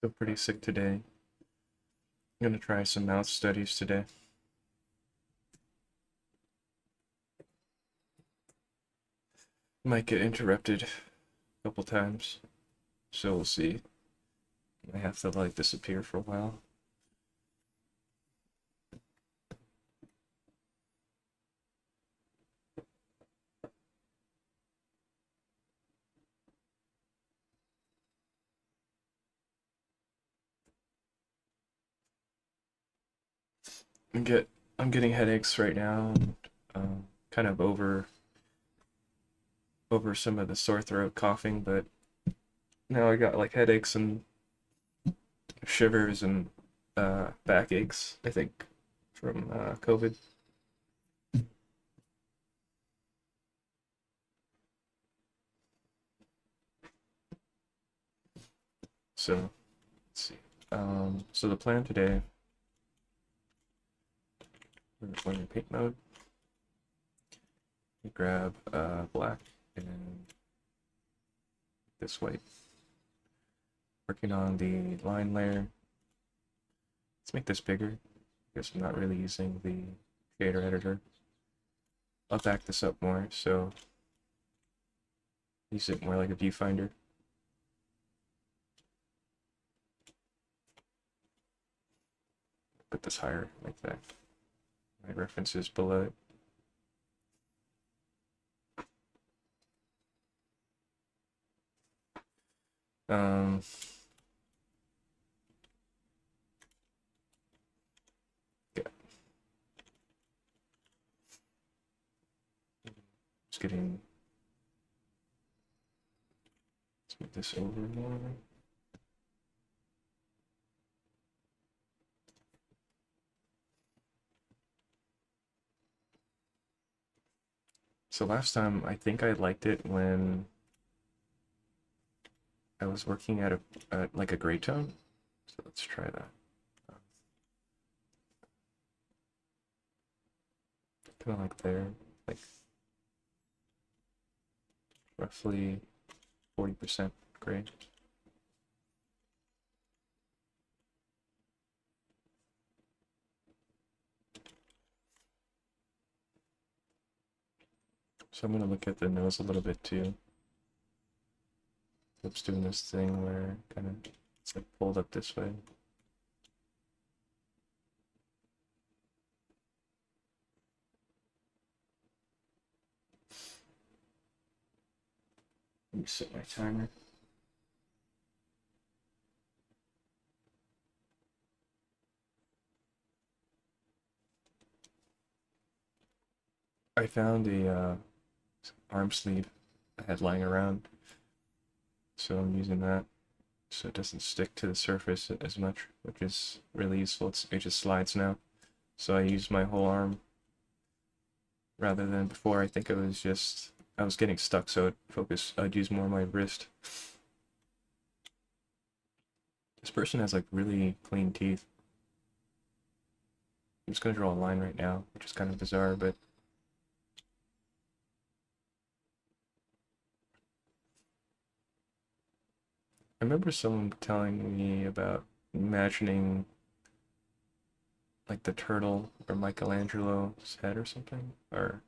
Feel pretty sick today. I'm gonna try some mouth studies today. Might get interrupted a couple times, so we'll see. I have to like disappear for a while. I'm get I'm getting headaches right now, and, kind of over some of the sore throat coughing, but now I got like headaches and shivers and back aches. I think from COVID. So let's see. So the plan today, we're going in paint mode. We grab black and this white. Working on the line layer. Let's make this bigger. I guess I'm not really using the shader editor. I'll back this up more, so use it more like a viewfinder. Put this higher like that. My references below it. Um, yeah. Just getting. Let's move this over more. So last time, I think I liked it when I was working at like a gray tone. So let's try that. Kind of like there, like roughly 40% gray. So I'm gonna look at the nose a little bit too. It's doing this thing where kind of it's like pulled up this way. Let me set my timer. I found a arm sleeve I had lying around, so I'm using that so it doesn't stick to the surface as much, which is really useful. It just slides now. So I use my whole arm rather than before. I think it was just I was getting stuck, so I'd use more of my wrist. This person has like really clean teeth. I'm just gonna draw a line right now, which is kind of bizarre, but I remember someone telling me about imagining like the turtle or Michelangelo's head or something, or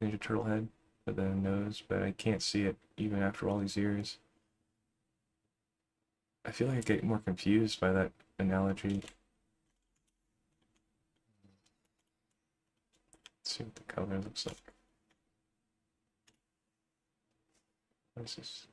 Ninja Turtle head for the nose, but I can't see it even after all these years. I feel like I get more confused by that analogy. Let's see what the color looks like. What is this?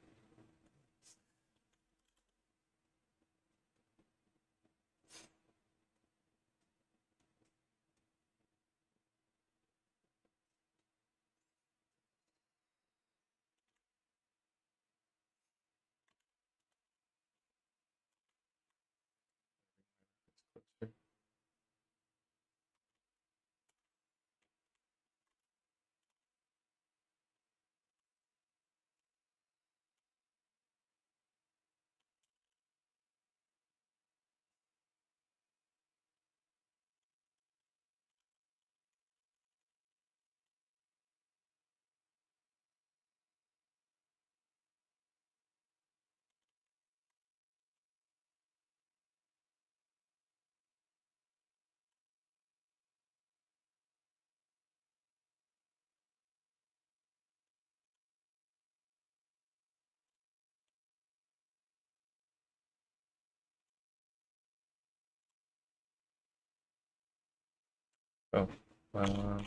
Oh, uh,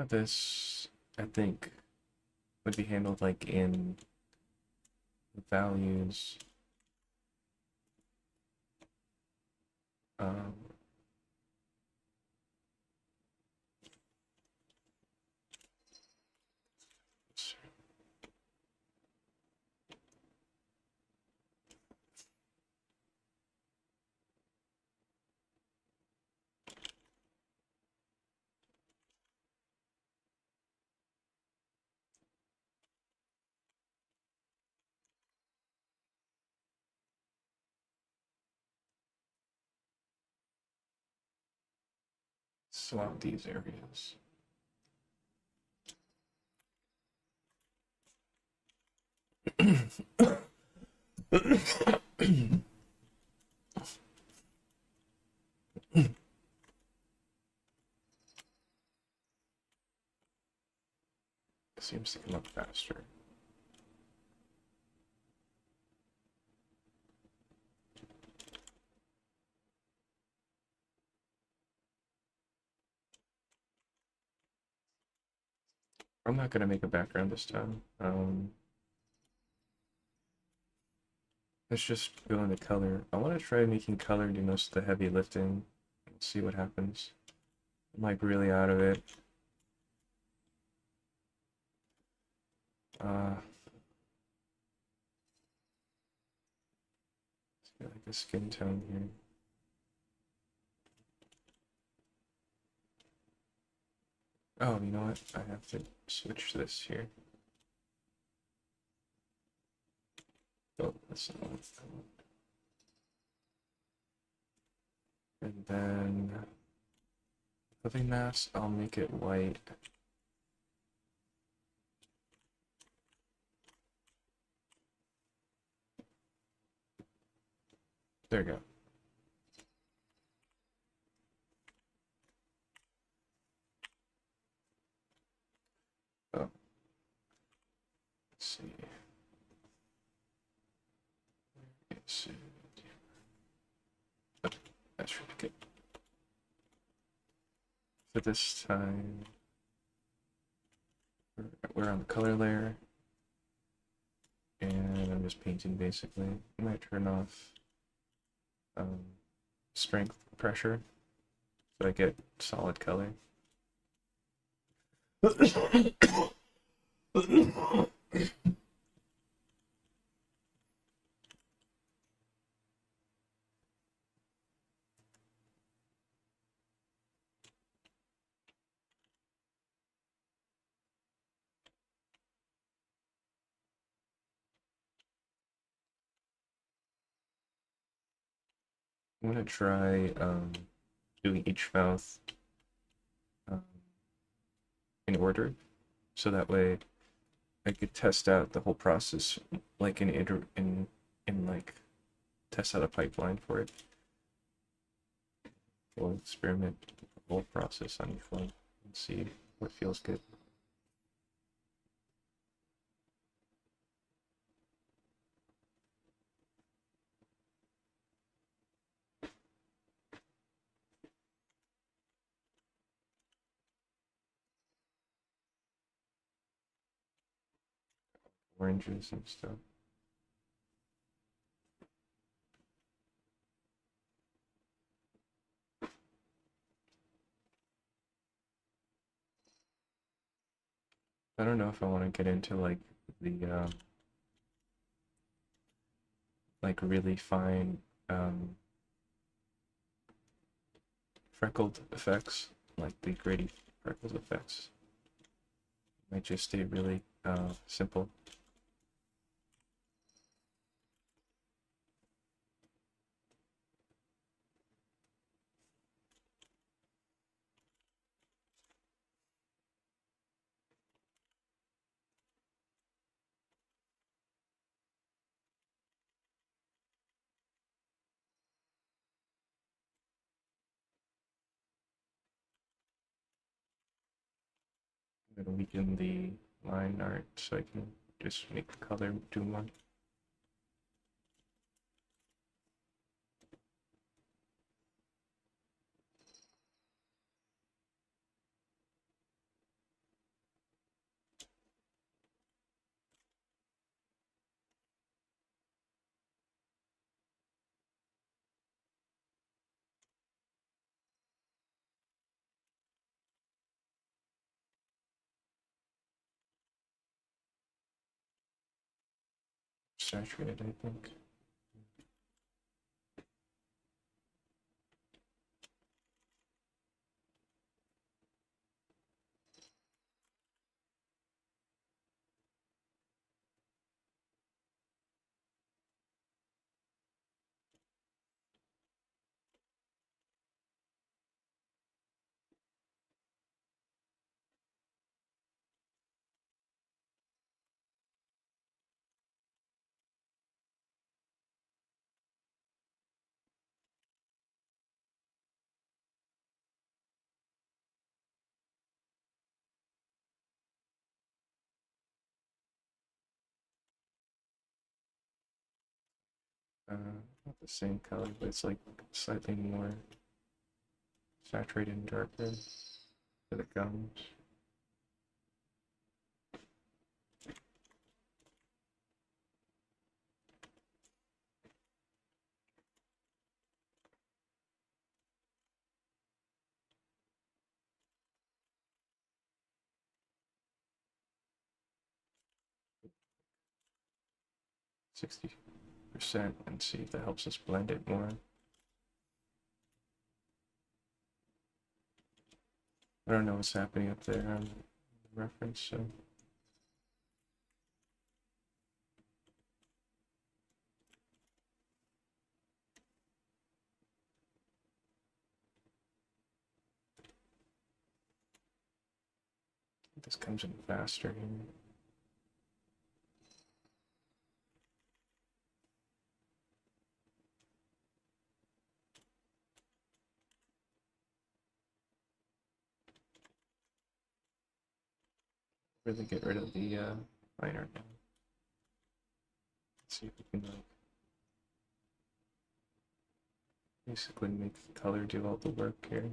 this I think would be handled like in the values. Um, swap these areas. It seems to come up faster. I'm not gonna make a background this time. Let's just go into color. I want to try making color do most of the heavy lifting and see what happens. I'm like really out of it. Let's get like a skin tone here. Oh, you know what? I have to switch this here. Oh, that's not what I want. And then living mass, I'll make it white. There we go. Oh, let's see. It's, oh, that's really good. For this time, we're on the color layer, and I'm just painting basically. I might turn off strength pressure so I get solid color. I'm gonna try doing each mouth um, in order, so that way I could test out the whole process, like in like test out a pipeline for it. We'll experiment the whole process on each one and see what feels good. oranges and stuff. I don't know if I want to get into like the like really fine freckled effects, like the gritty freckled effects. Might just stay really simple. I'm gonna weaken the line art so I can just make the color do more. 'Saturated, I think. Not the same color, but it's like slightly more saturated and darker for the gums. 60% and see if that helps us blend it more. I don't know what's happening up there on the reference, so this comes in faster here. Really get rid of the liner now. Let's see if we can like basically make the color do all the work here.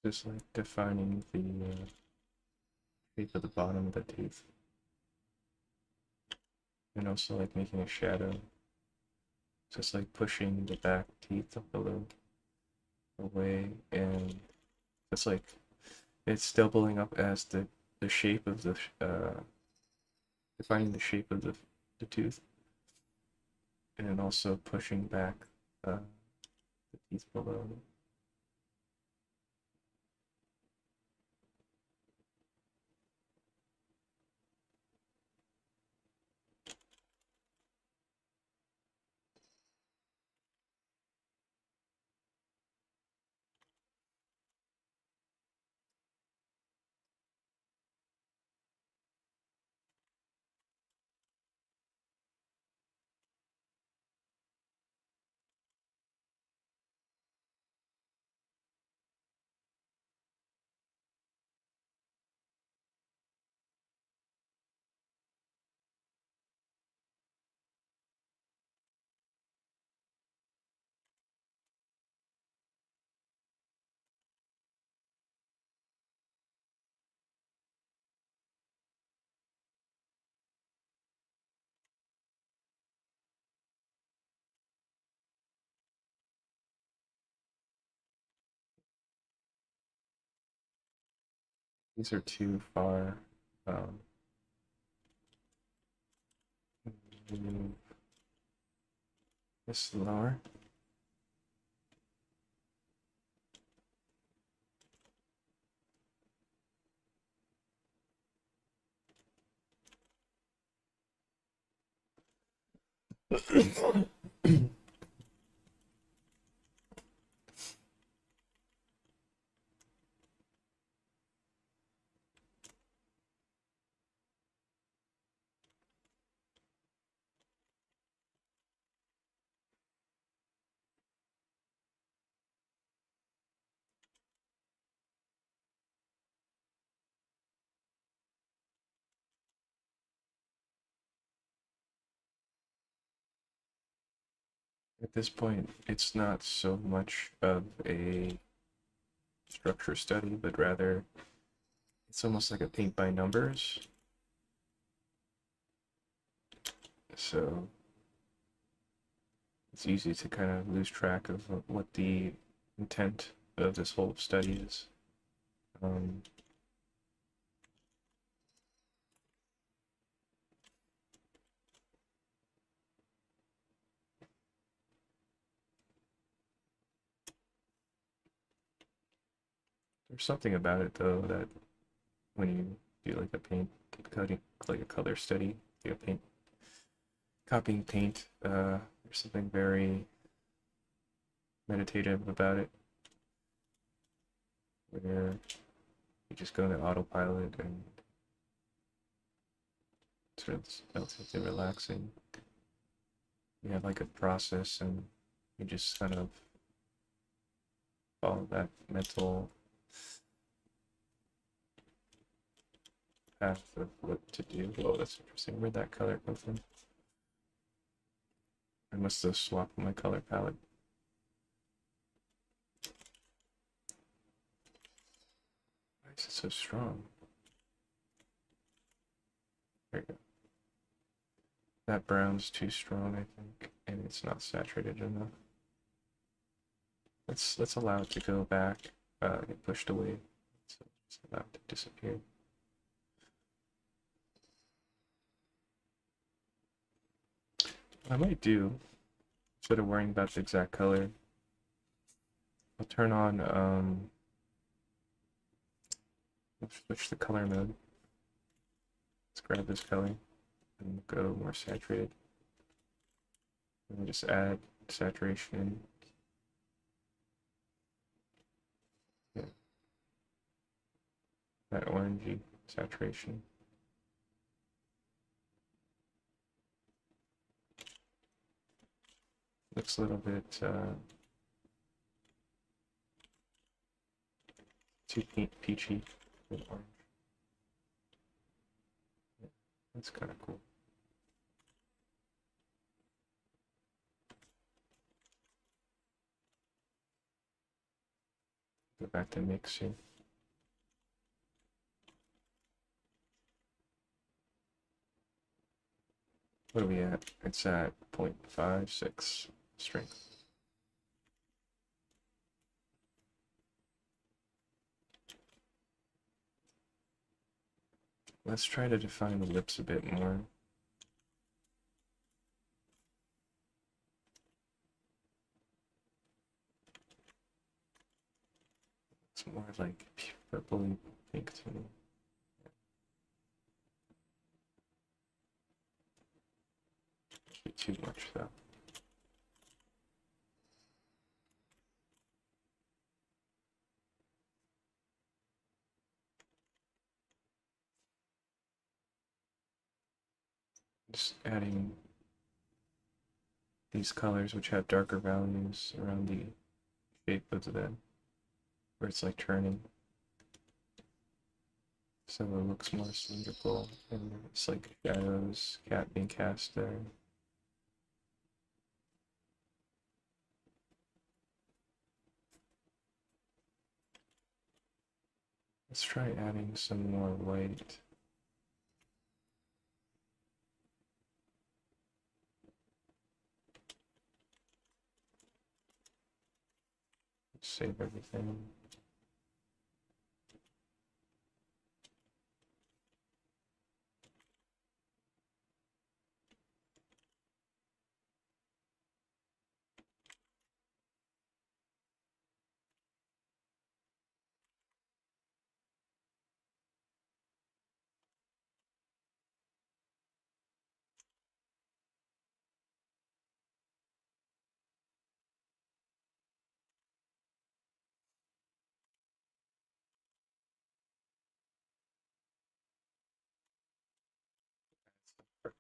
Just like defining the shape of the bottom of the tooth. And also like making a shadow. Just like pushing the back teeth up a little away, and it's like it's doubling up as the shape of the defining the shape of the tooth, and then also pushing back the teeth below. These are too far. Um, move this lower. At this point, it's not so much of a structure study, but rather it's almost like a paint by numbers. So it's easy to kind of lose track of what the intent of this whole study is. Um, there's something about it though that when you do like a paint cutting, like a color study, like a paint copying paint, there's something very meditative about it, where you just go into autopilot and sort of relatively relaxing. You have like a process, and you just kind of follow that mental path of what to do. Whoa, that's interesting. Where'd that color come from? I must have swapped my color palette. Why is it so strong? There you go. That brown's too strong, I think, and it's not saturated enough. Let's allow it to go back, get pushed away. So just allow it to disappear. What I might do, instead of worrying about the exact color, I'll turn on switch the color mode. Let's grab this color and go more saturated. And just add saturation. Yeah. That orangey saturation. Looks a little bit too peachy with orange. Yeah, that's kind of cool. back to mixing. What are we at? It's at 0.56 strength. Let's try to define the lips a bit more. It's more like purpley pink to me. Be too much though. Just adding these colors which have darker values around the shape of the where it's like turning. So it looks more cylindrical and it's like shadows being cast there. Let's try adding some more white. Save everything.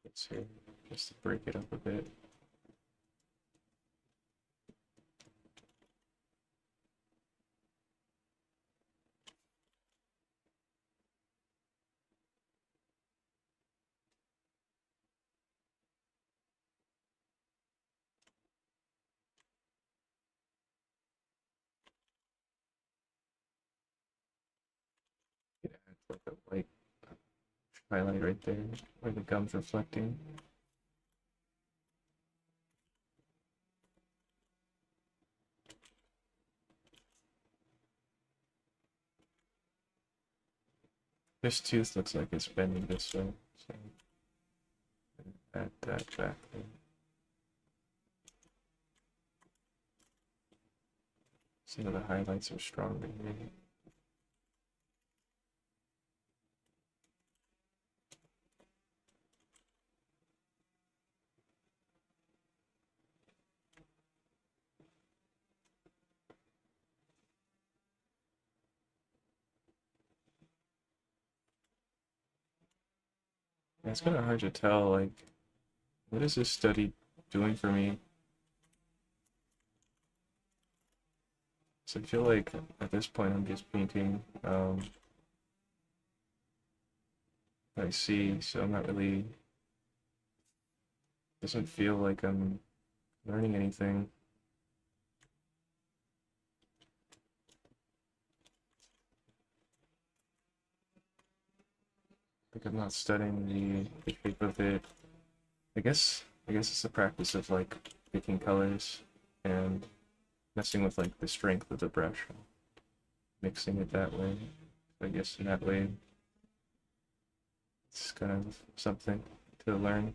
Let's see, just to break it up a bit. Add like a white highlight right there where the gum's reflecting. This tooth looks like it's bending this way, so add that back there. Some of the highlights are stronger here. Yeah, it's kind of hard to tell, like, what is this study doing for me? So I feel like at this point I'm just painting what I see, so I'm not really, doesn't feel like I'm learning anything. Like I'm not studying the shape of it. I guess it's the practice of like picking colors and messing with like the strength of the brush, mixing it that way. I guess in that way it's kind of something to learn.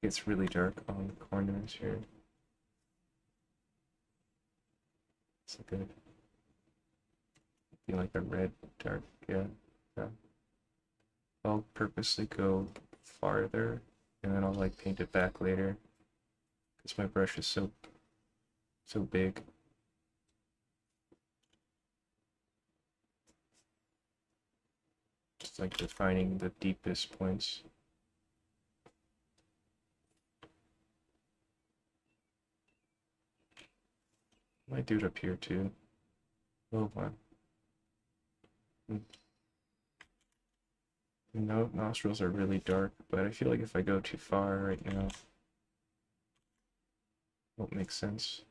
It's really dark on the corners here. It's like like a red dark, yeah. Yeah. I'll purposely go farther and then I'll like paint it back later because my brush is so big. Just like defining the deepest points. Might do it up here too. Oh wow. No, nostrils are really dark, but I feel like if I go too far right now, it won't make sense.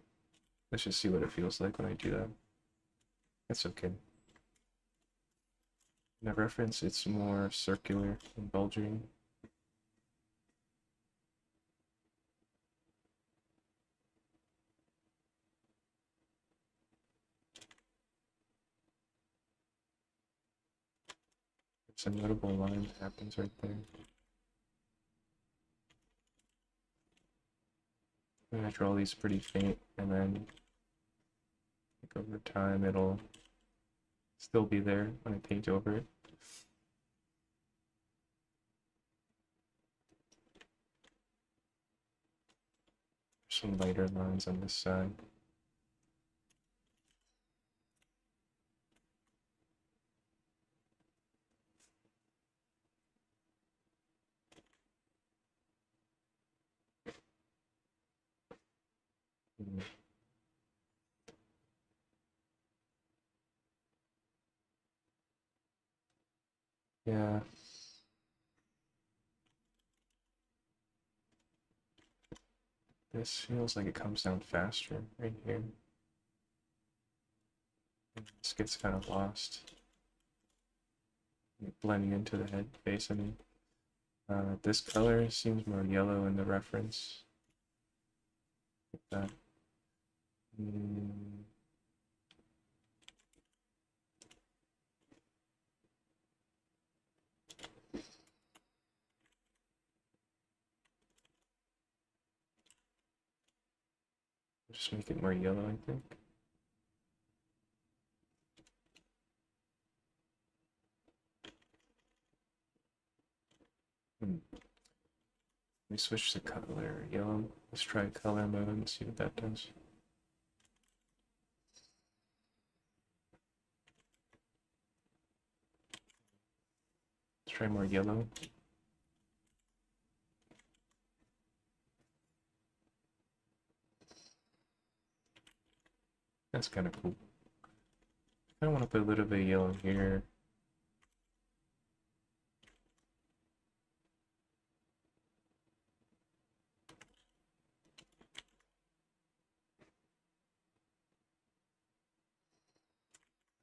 Let's just see what it feels like when I do that. That's okay. In the reference, it's more circular and bulging. It's a notable line that happens right there. I'm gonna draw these pretty faint, and then like, over time it'll still be there when I paint over it. Some lighter lines on this side. Mm. Yeah. This feels like it comes down faster right here. This gets kind of lost. Blending into the head face, I mean. This color seems more yellow in the reference. Like that. Mm. Just make it more yellow, I think. Let me switch the color yellow. Let's try color mode and see what that does. Let's try more yellow. That's kind of cool. I want to put a little bit of yellow here.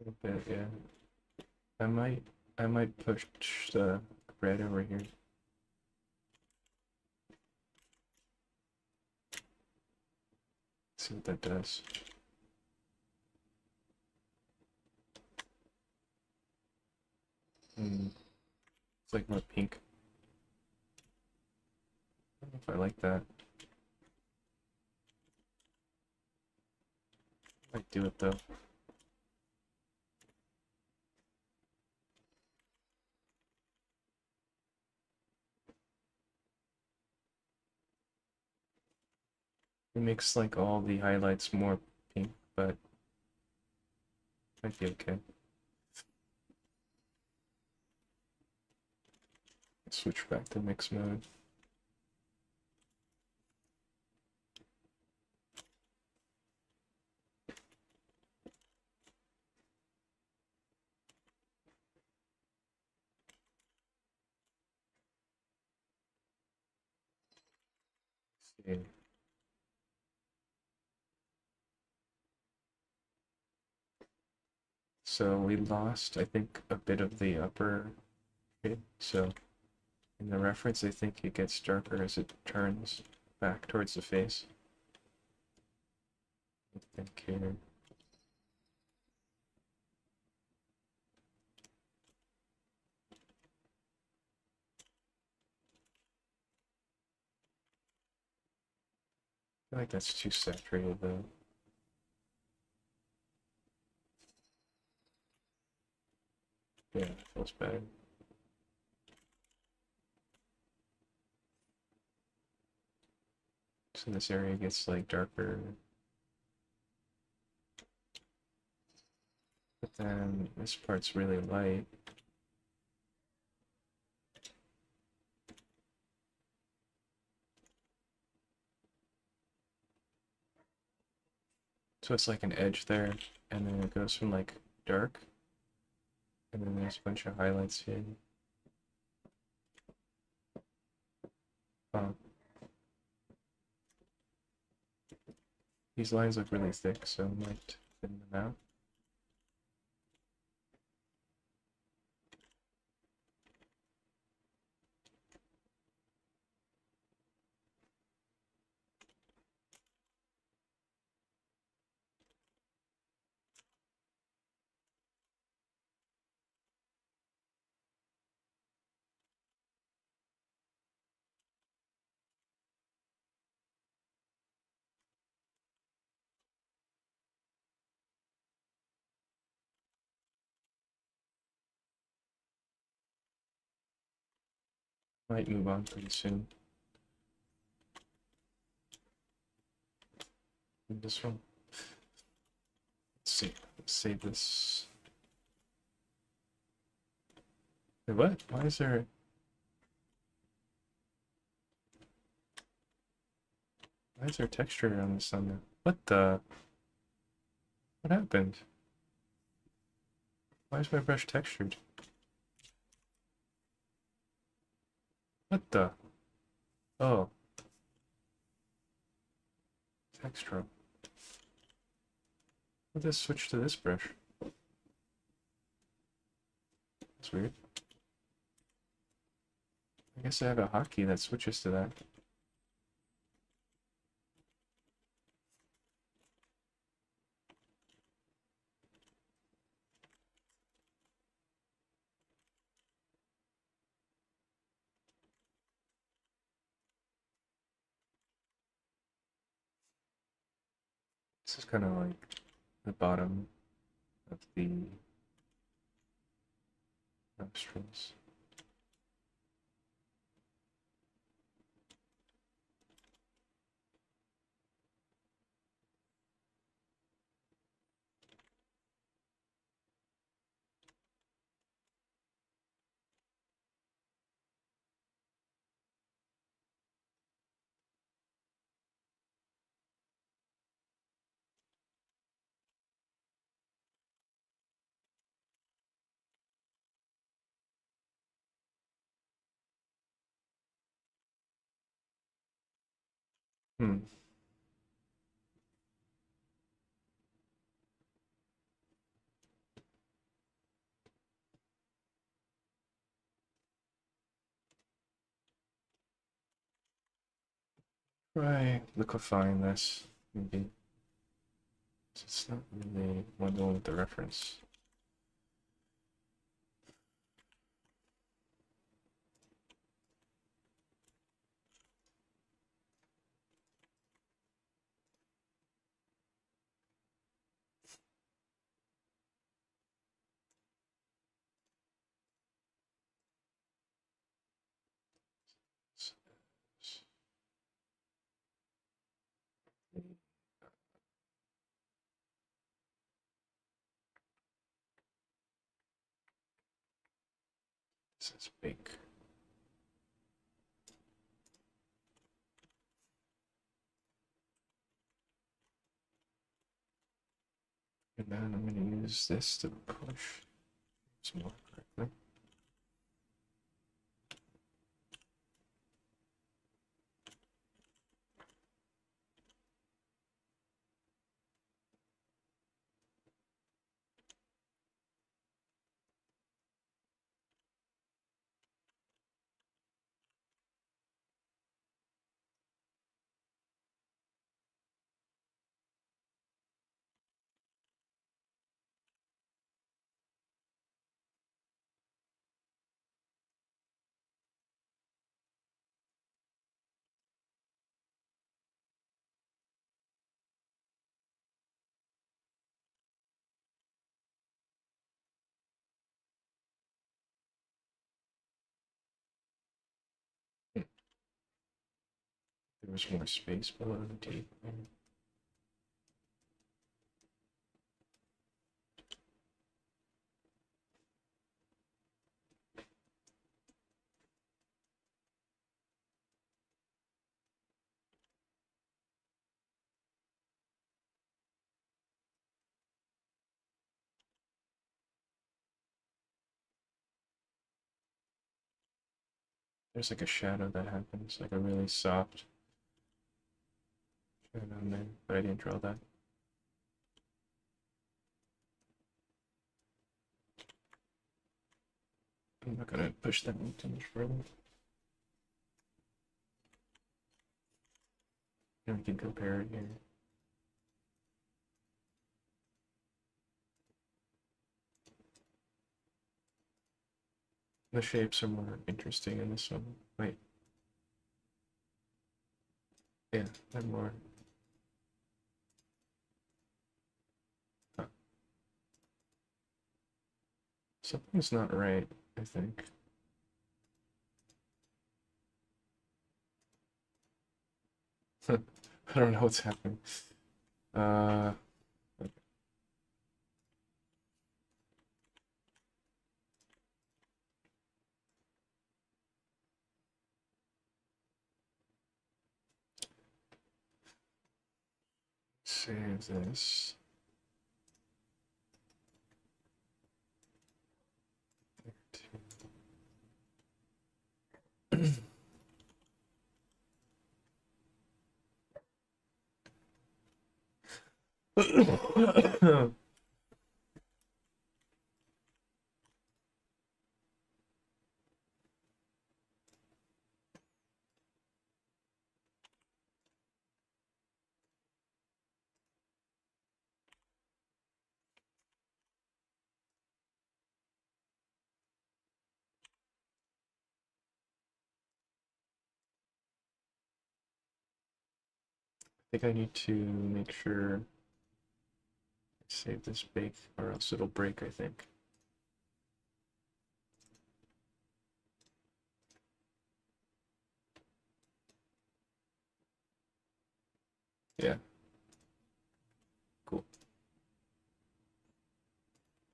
A little bit, yeah. I might push the red over here. See what that does. It's like more pink. I don't know if I like that. I might do it though. It makes like all the highlights more pink, but might be okay. Switch back to mix mode. See. So we lost, I think, a bit of the upper bit. So in the reference, I think it gets darker as it turns back towards the face. I think here. I feel like that's too saturated though. Yeah, it feels better. So this area gets like darker. But then this part's really light. So it's like an edge there, and then it goes from like dark, And then there's a bunch of highlights here. Um, these lines look really thick, so I might thin them out. Might move on pretty soon. And this one. Let's see. Let's save this. Wait, what? Why is there? Why is there texture on this thumbnail? What the? What happened? Why is my brush textured? What the? Oh. Texture. Let this switch to this brush. That's weird. I guess I have a hotkey that switches to that. This is kind of like the bottom of the nostrils. Hmm. Try liquefying this, maybe. It's not really one with the reference. This is big. And then I'm going to use this to push some more correctly. There was more space below the teeth. There's like a shadow that happens, like a really soft shadow on there, but I didn't draw that. I'm not gonna push that one too much further. And we can compare it here. The shapes are more interesting in this one. Wait. Yeah, they're more. Huh. Something's not right, I think. I don't know what's happening. Okay. Save this. I think I need to make sure I save this bake or else it'll break, I think. Yeah, cool.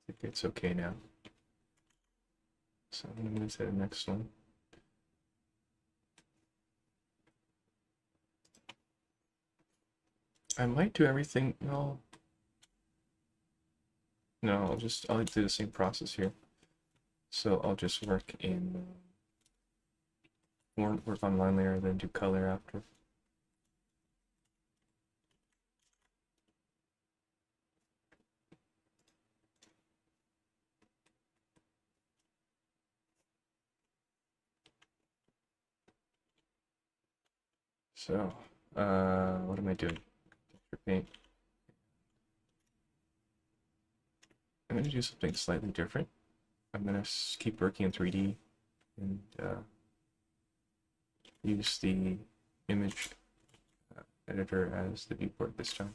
I think it's okay now. So I'm gonna move to the next one. I might do everything. No, no, I'll do the same process here. So I'll just work on line layer, then do color after. So, what am I doing? Texture paint. I'm gonna do something slightly different. I'm gonna keep working in 3D and use the image editor as the viewport this time.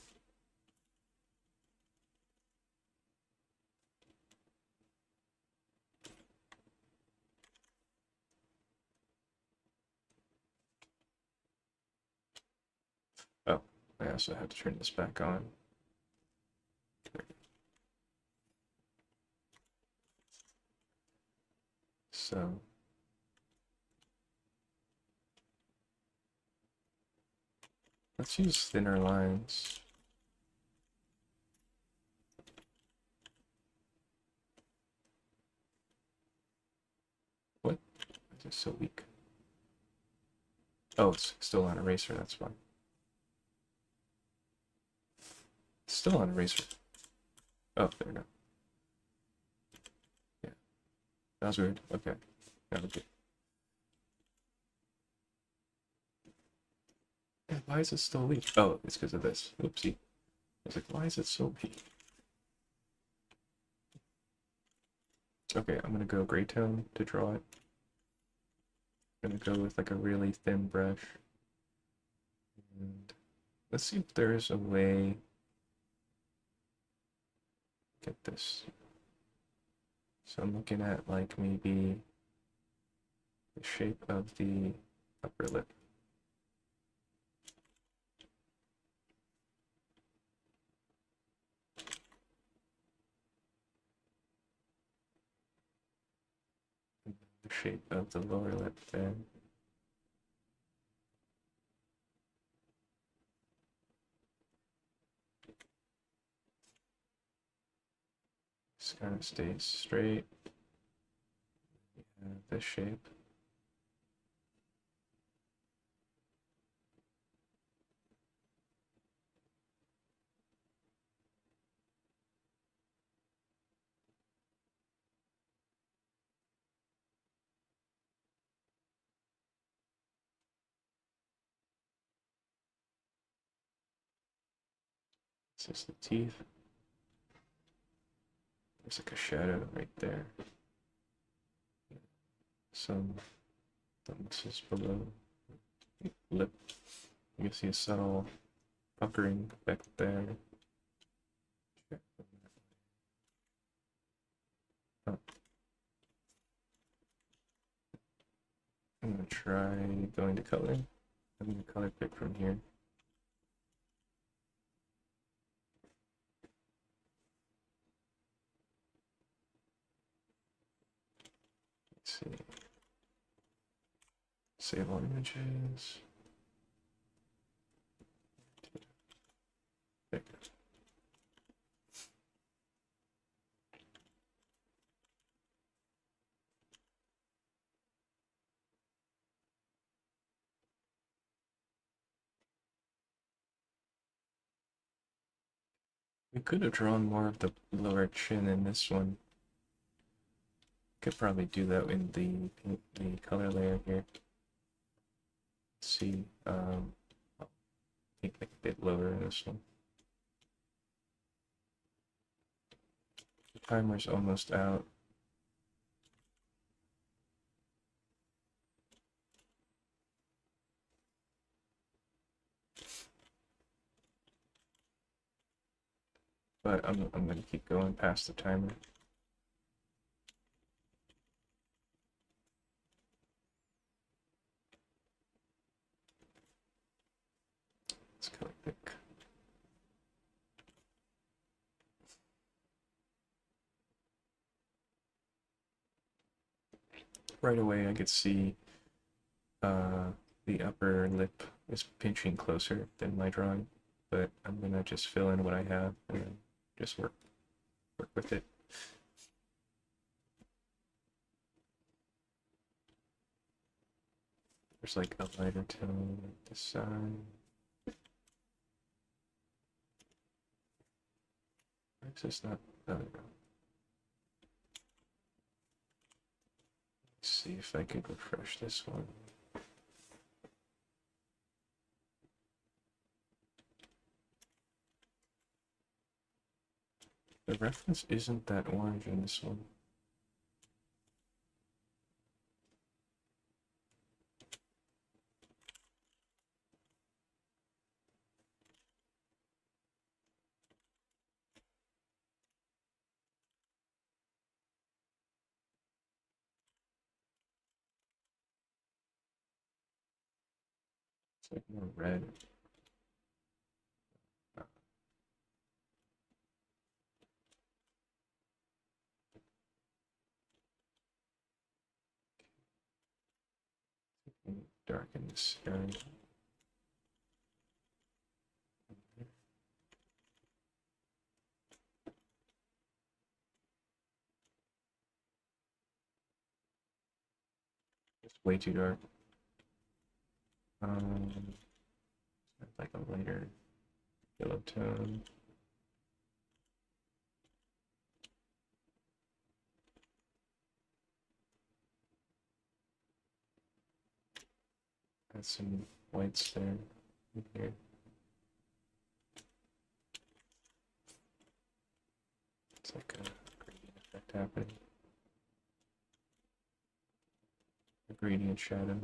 Oh, I also have to turn this back on. So, let's use thinner lines. What? Is it so weak? Oh, it's still on eraser, that's why. It's still on eraser. Oh, there we go. Yeah, that was weird. Okay, that was good. Yeah, why is it still weak? Oh, it's because of this. Oopsie. I was like, why is it so weak? Okay, I'm gonna go gray tone to draw it. I'm gonna go with like a really thin brush. And let's see if there's a way. Get this. So I'm looking at like maybe the shape of the upper lip. And the shape of the lower lip there. Just kind of stays straight. This shape. This is the teeth. There's like a shadow right there. Some muscles below lip. You can see a subtle puckering back there. Oh. I'm gonna try going to color. I'm gonna color pick from here. Let's see. Save all images. Pick. We could have drawn more of the lower chin in this one. Could probably do that in the color layer here. Let's see, I'll take like a bit lower in this one. The timer's almost out. But I'm gonna keep going past the timer. Let's color pick. Right away I could see the upper lip is pinching closer than my drawing, but I'm gonna just fill in what I have and then just work with it. There's like a lighter tone at this side. It's just not. Oh, there we go. Let's see if I can refresh this one. The reference isn't that orange in this one. It's like more red. Darken this area. It's way too dark. Like a lighter yellow tone. Add some whites there. Here. It's like a gradient effect happening. A gradient shadow.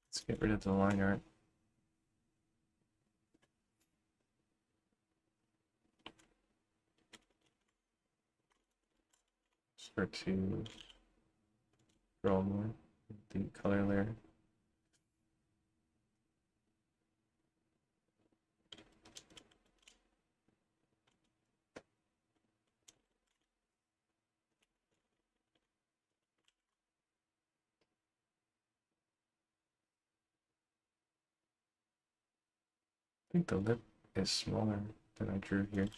Let's get rid of the line art. Start to draw more with the color layer. I think the lip is smaller than I drew here.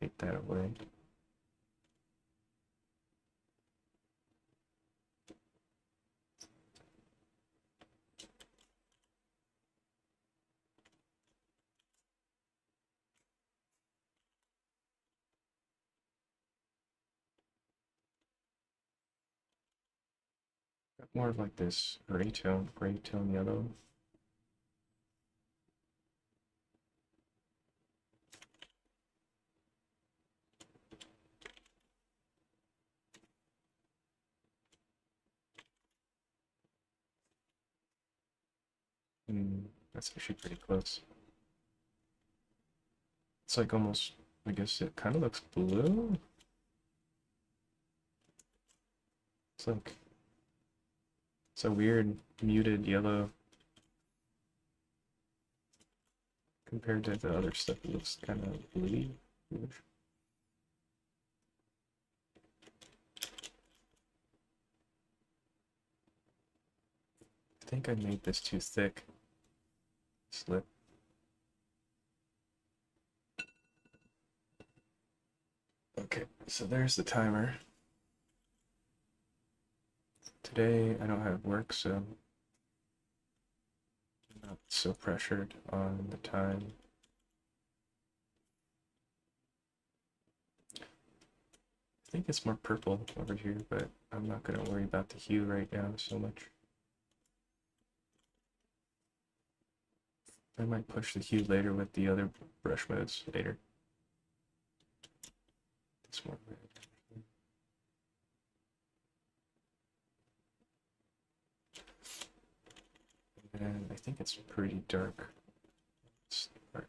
Take that away. More of like this gray tone yellow. That's actually pretty close. It's like almost, I guess it kind of looks blue. It's like, it's a weird muted yellow compared to the other stuff. It looks kind of bluey. I think I made this too thick. Slip. Okay, so there's the timer. Today I don't have work, so I'm not so pressured on the time. I think it's more purple over here, but I'm not going to worry about the hue right now so much. I might push the hue later with the other brush modes later. It's more red. And I think it's pretty dark. Start.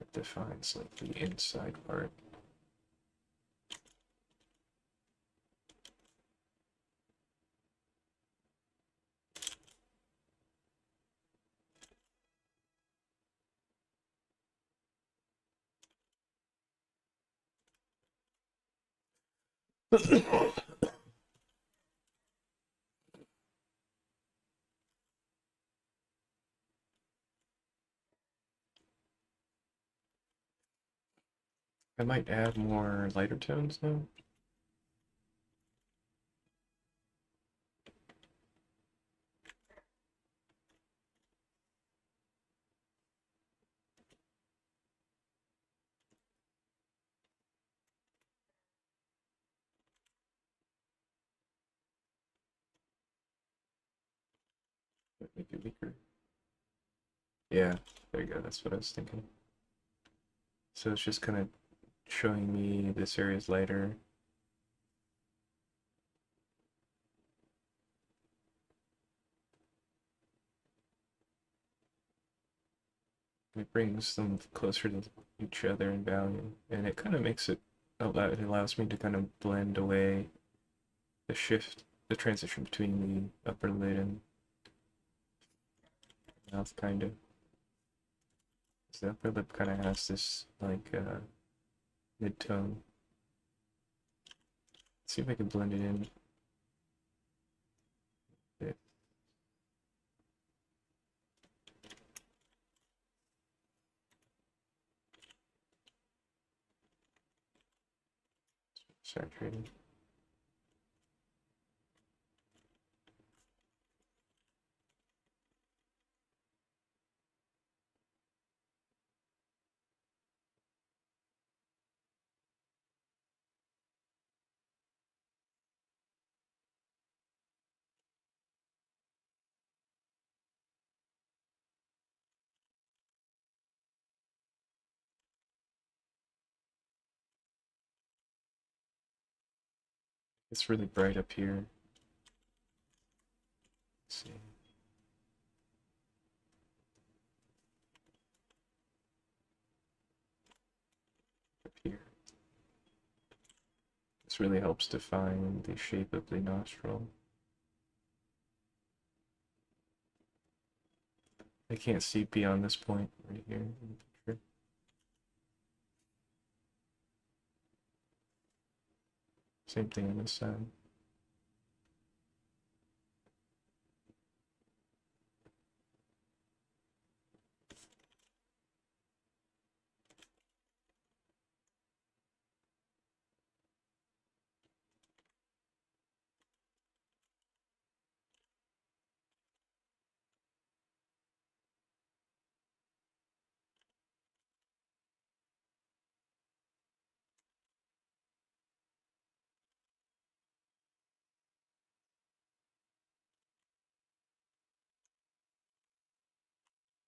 It defines like the inside part. I might add more lighter tones now. Make it weaker. Yeah, there you go. That's what I was thinking. So it's just kind of showing me this area is lighter. It brings them closer to each other in value, and it kind of makes it allows me to kind of blend away the shift, the transition between the upper lid and mouth, kind of. So the upper lip kind of has this like mid-tone. Let's see if I can blend it in. Yeah. Saturated. It's really bright up here. Let's see. Up here. This really helps define the shape of the nostril. I can't see beyond this point right here in the picture. Same thing on this side.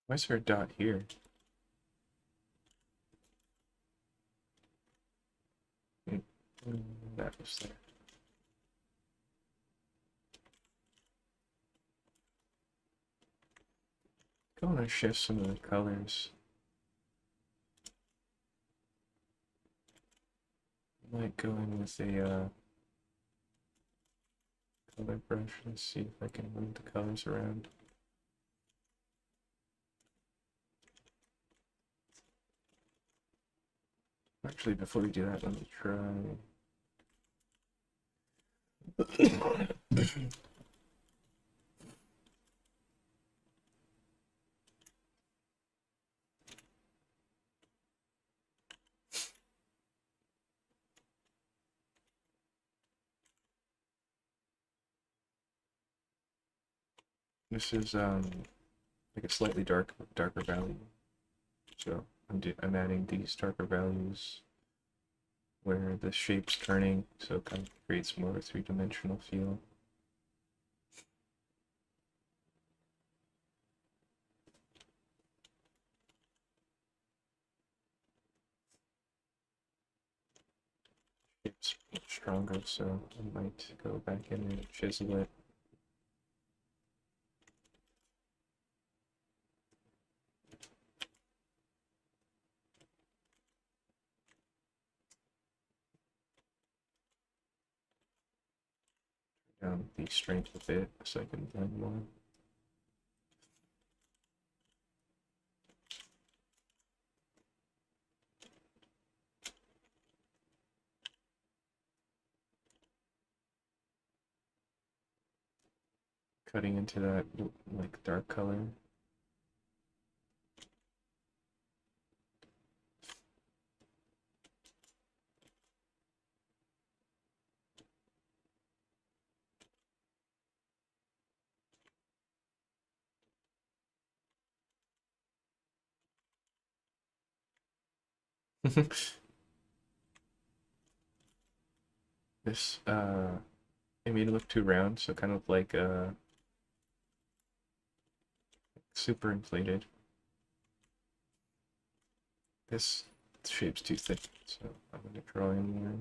Why is there a dot here? That was there. I want to shift some of the colors. Might go in with a color brush. Let's see if I can move the colors around. Actually, before we do that, let me try. This is like a slightly darker value. So I'm adding these darker values where the shape's turning, so it kind of creates more of a three-dimensional feel. Shape's much stronger, so I might go back in and chisel it. Down the strength a bit so I can blend more. Cutting into that like dark color. This it made it look too round, so kind of like super inflated. This shape's too thick, so I'm gonna draw in more.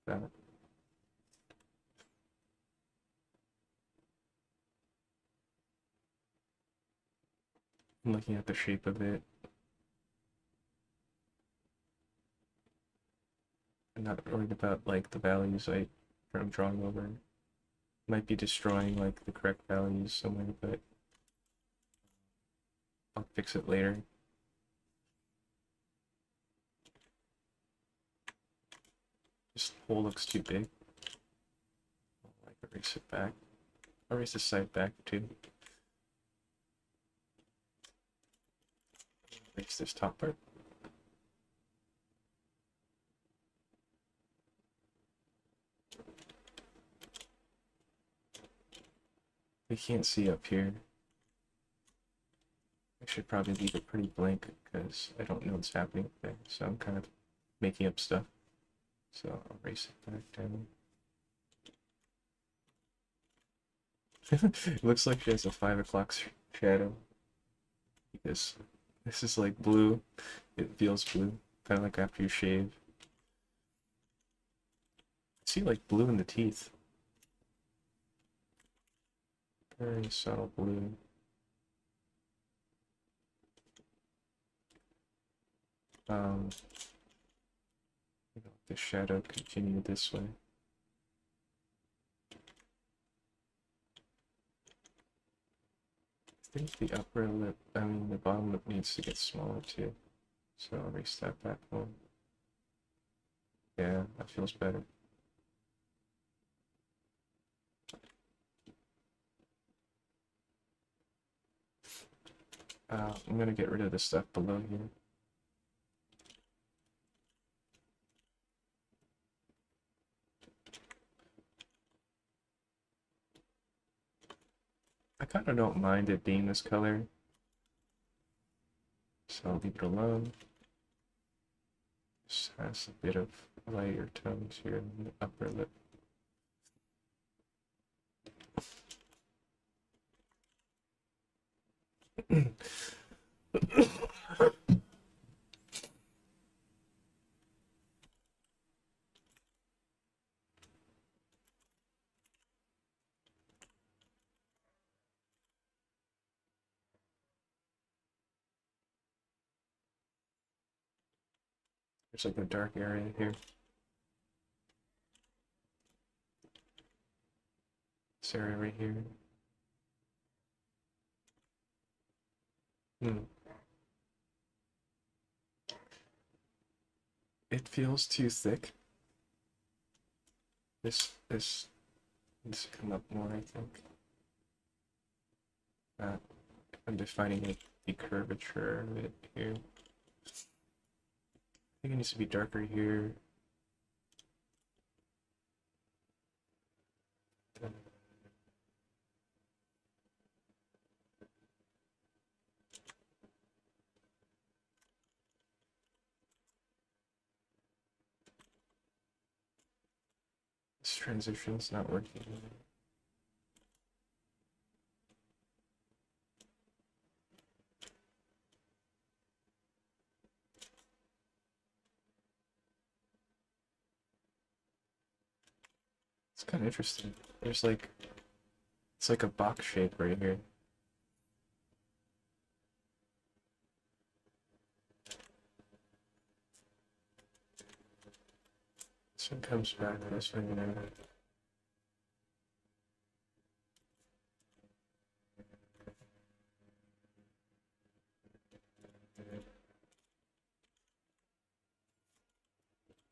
That. I'm looking at the shape of it. I'm not worried about like the values I'm drawing over. Might be destroying like the correct values somewhere, but I'll fix it later. This hole looks too big. I'll like erase it back. Erase the side back too. Erase this top part. We can't see up here. I should probably leave it pretty blank because I don't know what's happening up there. So I'm kind of making up stuff. So I'll erase it back down. It looks like she has a 5 o'clock shadow. Because this is like blue. It feels blue. Kind of like after you shave. I see like blue in the teeth. Very subtle blue. The shadow continue this way. I think the upper lip, the bottom lip needs to get smaller too. So I'll erase that back one. Yeah, that feels better. I'm gonna get rid of the stuff below here. I kind of don't mind it being this color, so I'll leave it alone. This has a bit of lighter tones here in the upper lip. There's like a dark area here. This area right here. Hmm. It feels too thick. This needs to come up more, I think. I'm defining it, the curvature of it here. I think it needs to be darker here. This transition's not working. It's kind of interesting. There's like, it's like a box shape right here. This one comes back, this one, you know.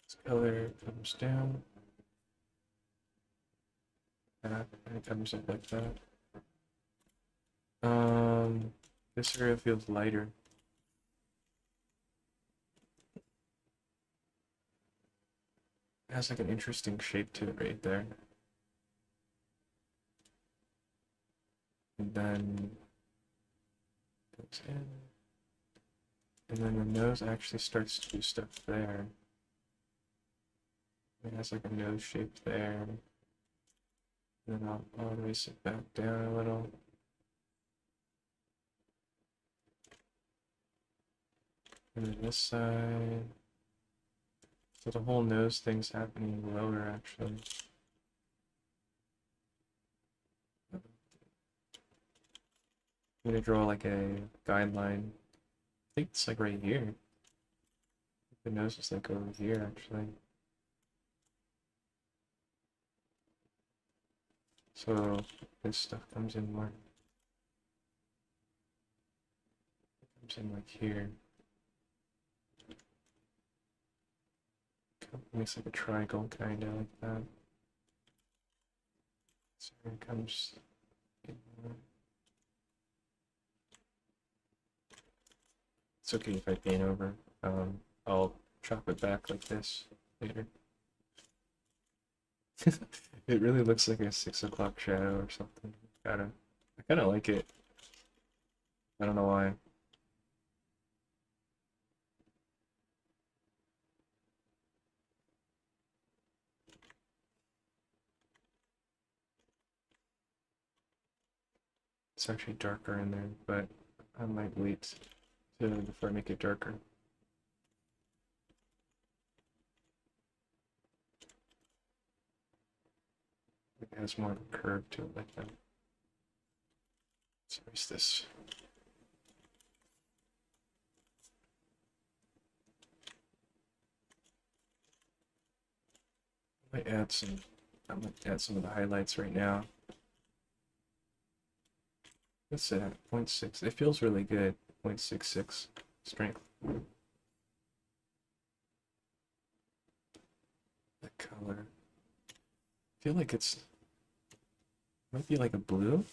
This color comes down. Back, and it comes up like that. This area feels lighter. It has like an interesting shape to it right there. And then goes in. And then the nose actually starts to do stuff there. It has like a nose shape there. And then I'll raise it back down a little. And then this side. So the whole nose thing's happening lower actually. I'm gonna draw like a guideline. I think it's like right here. The nose is like over here actually. So this stuff comes in more. Comes in like here. Makes like a triangle kinda like that. So here it comes in more. It's okay if I paint over. I'll chop it back like this later. It really looks like a 6 o'clock shadow or something. I kinda like it. I don't know why. It's actually darker in there, but I might wait before I make it darker. It has more of a curve to it like that. Let's erase this. I might add some. I'm gonna add some of the highlights right now. What's that? 0.6. It feels really good. 0.66 strength. The color. I feel like might be like a blue.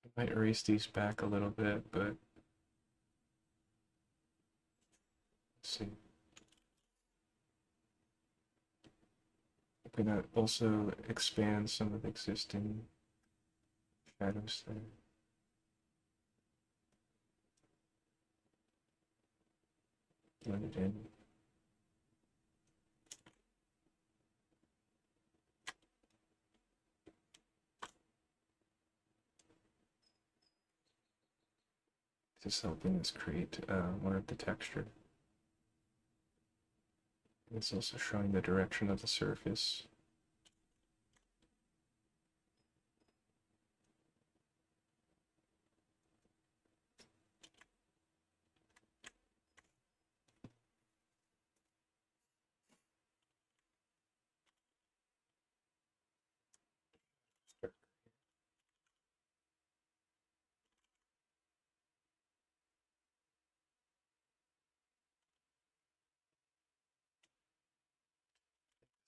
I might erase these back a little bit, but let's see. I'm gonna also expand some of the existing shadows there. Blend it in. Just helping us create more of the texture. It's also showing the direction of the surface.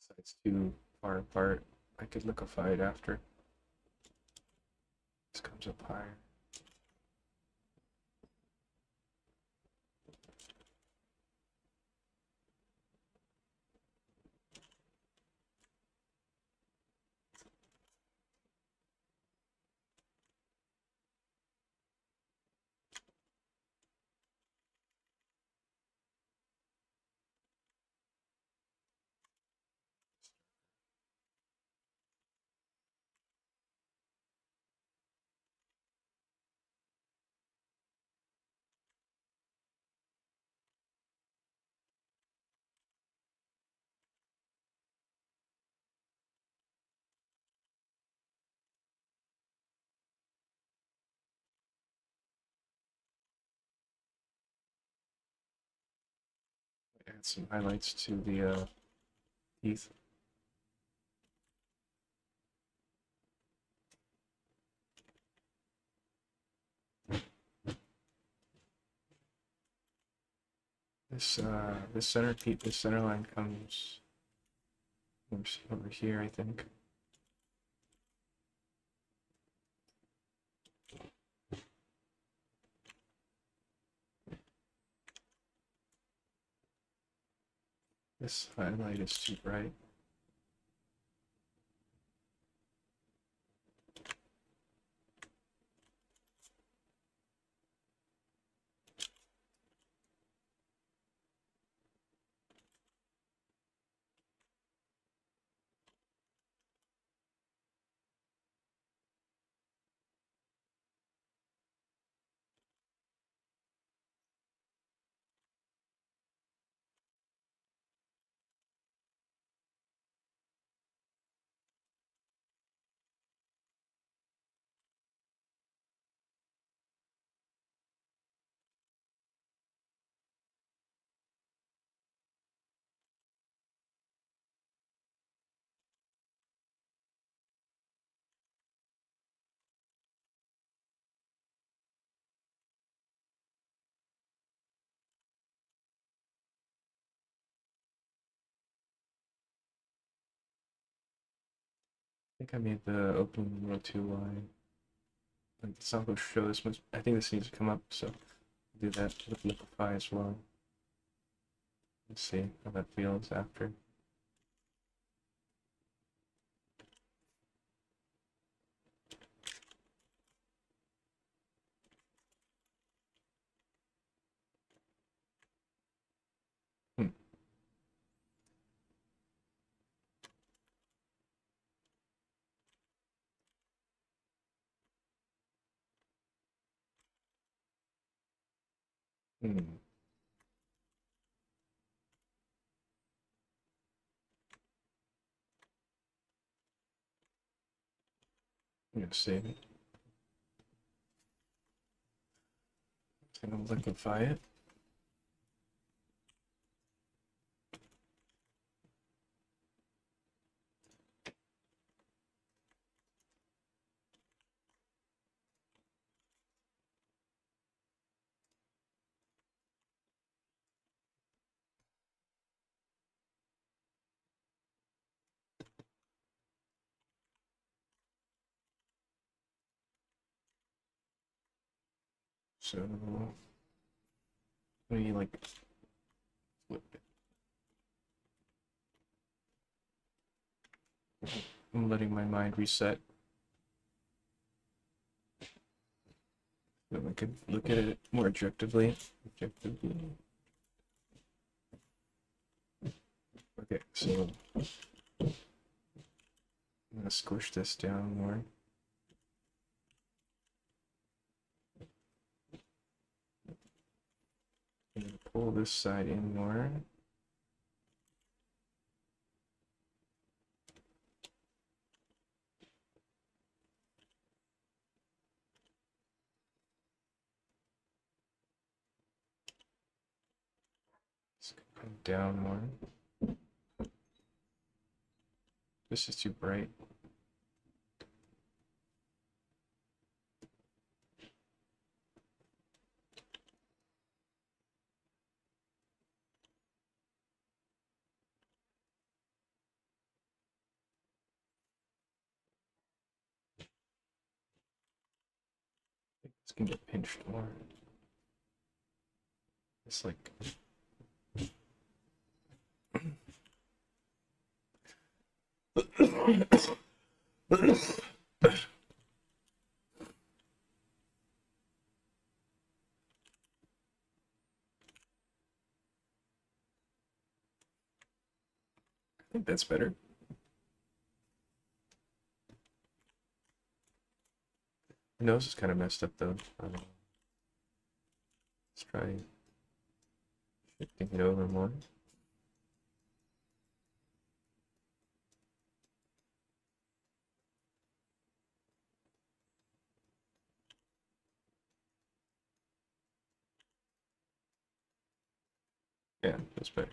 Sides too far apart. I could liquefy it after. This comes up higher. Add some highlights to the teeth. This center line comes over here, I think. This highlight is too bright. I think I made the opening a little too wide. Like it's not going to show this much. I think this needs to come up, so I'll do that with liquefy as well. Let's see how that feels after. Hmm. Hmm. I'm gonna save it. I'm gonna liquefy it. So maybe like flip it. I'm letting my mind reset so I can look at it more objectively. Okay, so I'm gonna squish this down more. this side in more. Let's come down more. This is too bright. This can get pinched more. It's like I think that's better. The nose is kind of messed up though. Let's try shifting it over more. Yeah, that's better.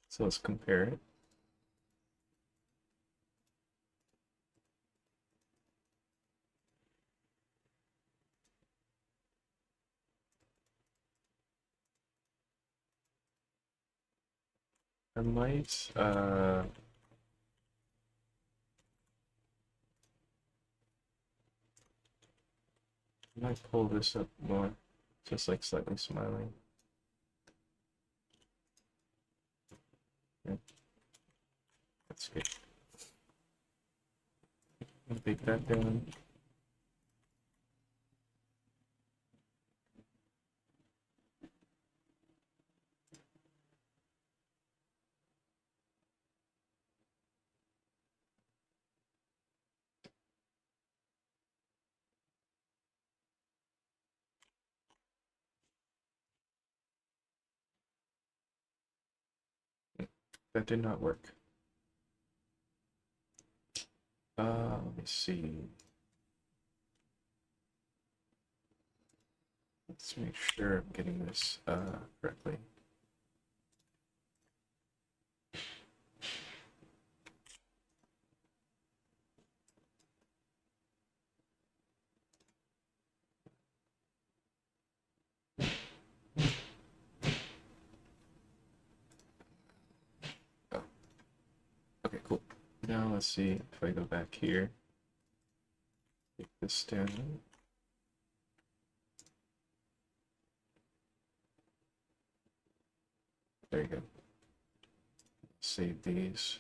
So let's compare it. I might pull this up more, just like slightly smiling. Yeah. That's good. Bake that down. That did not work. Let me see. Let's make sure I'm getting this correctly. Oh, okay, cool. Now let's see if I go back here. Take this down. There you go. Save these.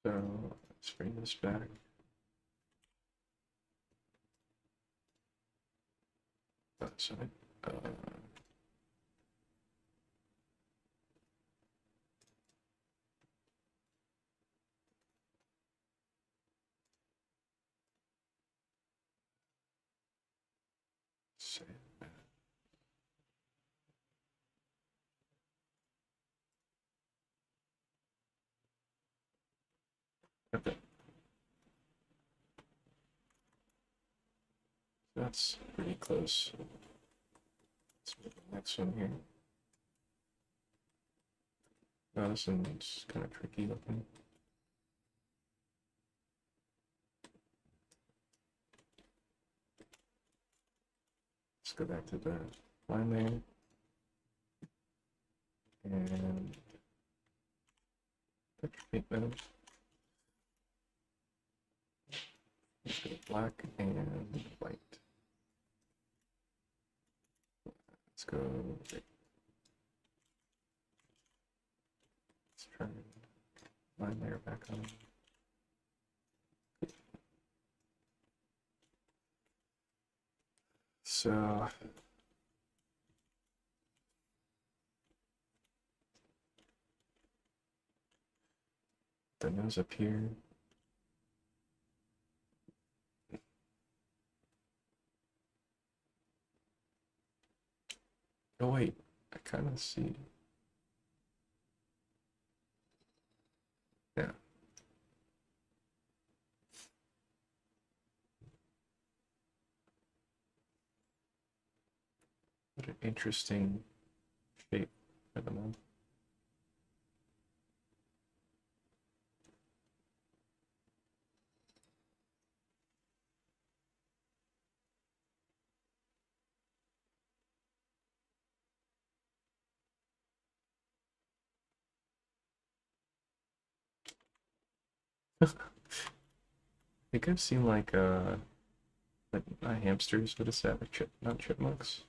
So let's bring this back. Sorry. Save. Okay. That's pretty close. Let's move the next one here. Oh, this one's kind of tricky looking. Let's go back to the line there. And picture paint mode. Let's go black and white. Let's go. Let's turn line layer back on. Oh. The nose up here. Oh wait, I kind of see. Yeah. What an interesting shape for the mouth. I think I've seen like not hamsters, what is that? Like not chipmunks.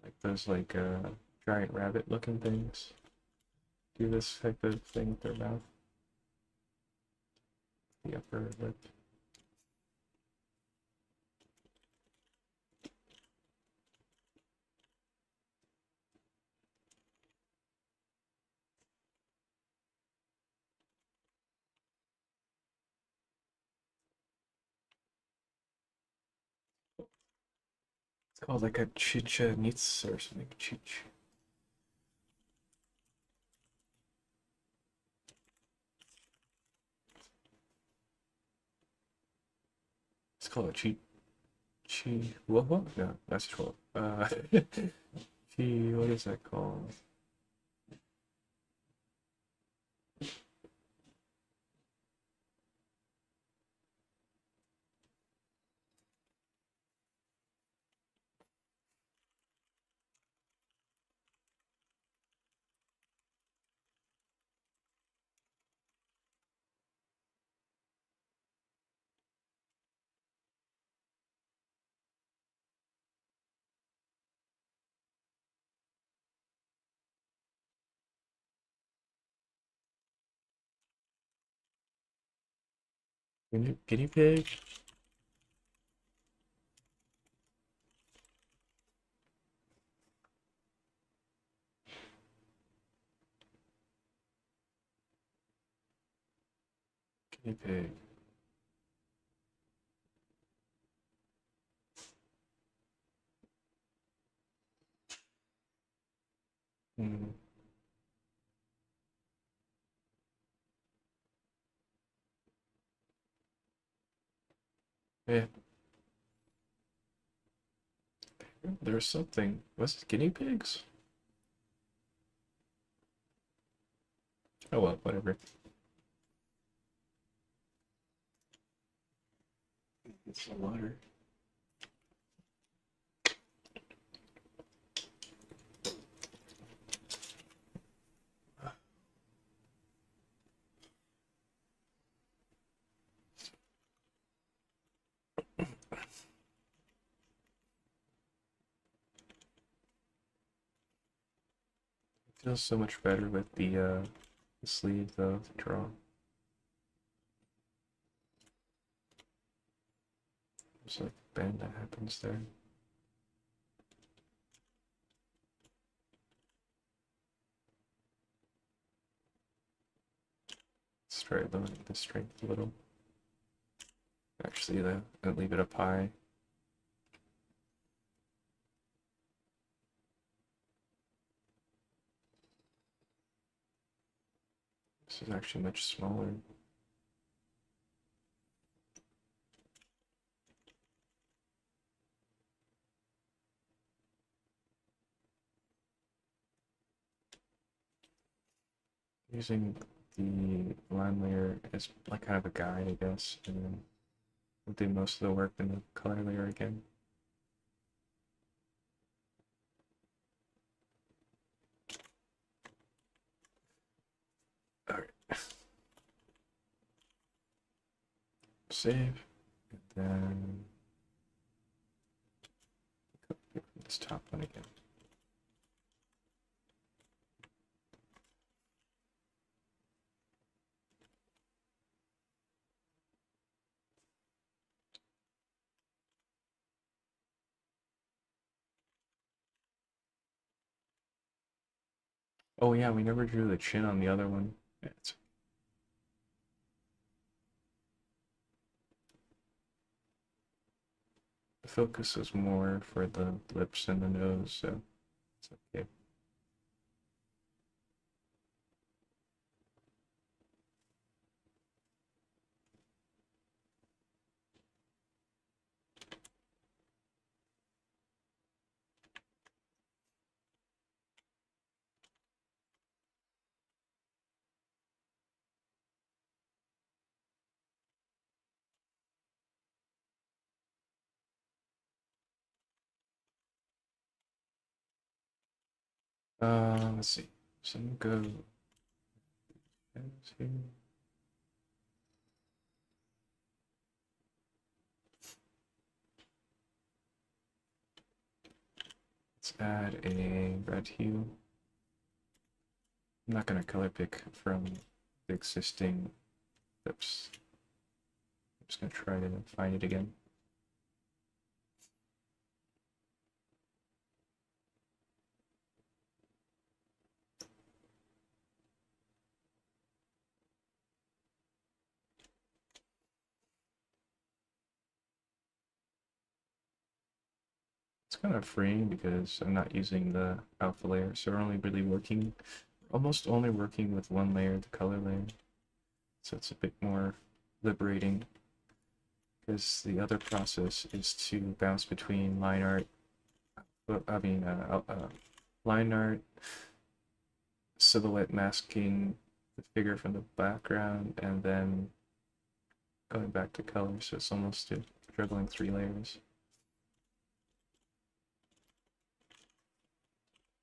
Like those giant rabbit looking things. Do this type of thing with their mouth. The upper lip. It's called like a Chichen Itza or something. Chich. It's called a Chihuahua? No, that's Chihuahua. What is that called? Guinea pig? Guinea pig. Hmm. Yeah, there's something. Was it guinea pigs? Oh well, whatever. It's some water. It feels so much better with the sleeve though, the draw. There's like a bend that happens there. Let's try lowering the strength a little. Actually, though, and leave it up high. This is actually much smaller. Using the line layer as like kind of a guide, I guess, and then we'll do most of the work in the color layer again. Alright. Save. And then this top one again. Oh yeah, we never drew the chin on the other one. Yeah, the focus was more for the lips and the nose, so it's okay. Let's see. Some go here. Let's add a red hue. I'm not gonna color pick from the existing lips. I'm just gonna try to find it again. It's kind of freeing because I'm not using the alpha layer, so we're only really working, almost only working with one layer, the color layer. So it's a bit more liberating because the other process is to bounce between line art, line art, silhouette masking the figure from the background, and then going back to color. So it's almost juggling 3 layers.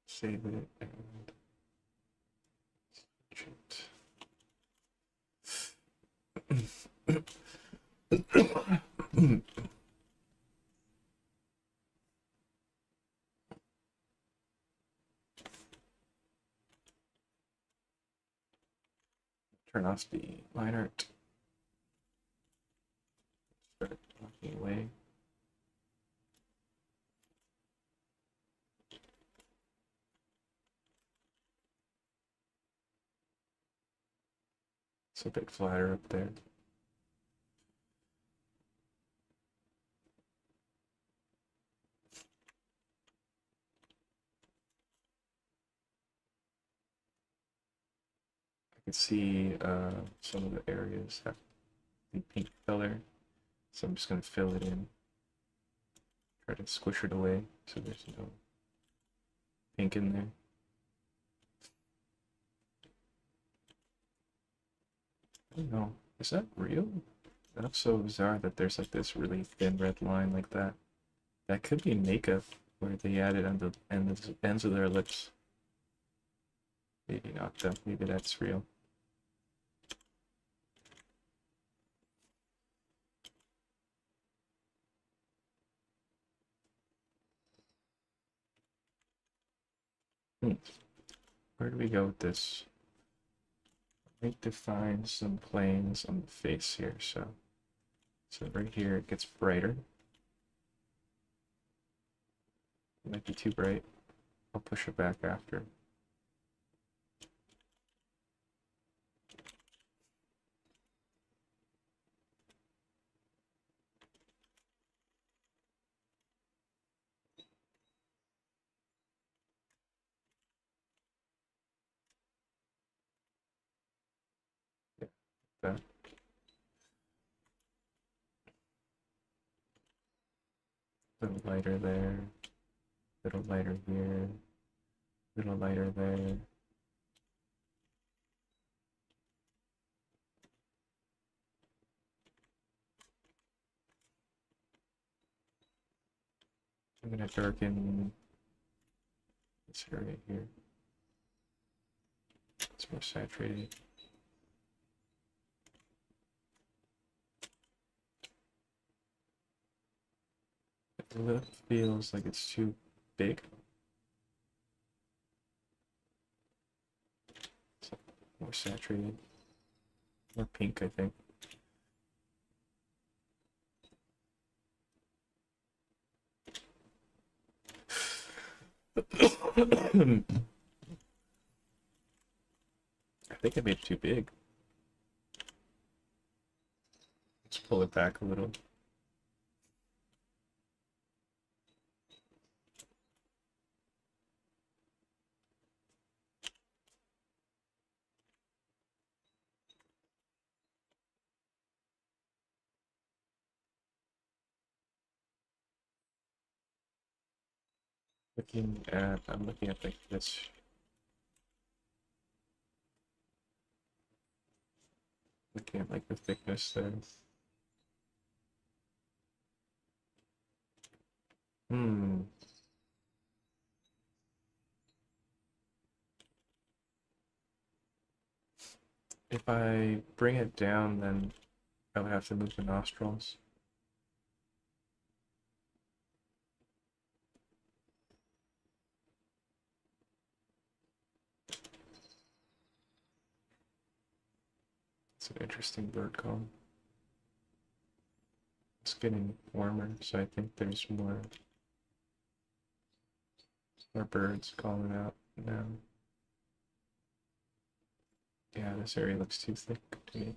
Save it and switch it. Turn off the line art. Start walking away. It's a bit flatter up there. I can see some of the areas have the pink color, so I'm just going to fill it in. Try to squish it away so there's no pink in there. I don't know. Is that real? That's so bizarre that there's like this really thin red line like that. That could be makeup where they added on the ends of their lips. Maybe not though. Maybe that's real. Where do we go with this? I need to find some planes on the face here. So right here it gets brighter. It might be too bright. I'll push it back after. Yeah, that. Little lighter there. Little lighter here. Little lighter there. I'm gonna darken this area here. It's more saturated. The lip feels like it's too big. It's more saturated. More pink, I think. think I made it too big. Let's pull it back a little. I'm looking at like this. Looking at like the thickness there. Hmm. If I bring it down, then I would have to move the nostrils. It's an interesting bird call. It's getting warmer, so I think there's more birds calling out now. Yeah, this area looks too thick to me.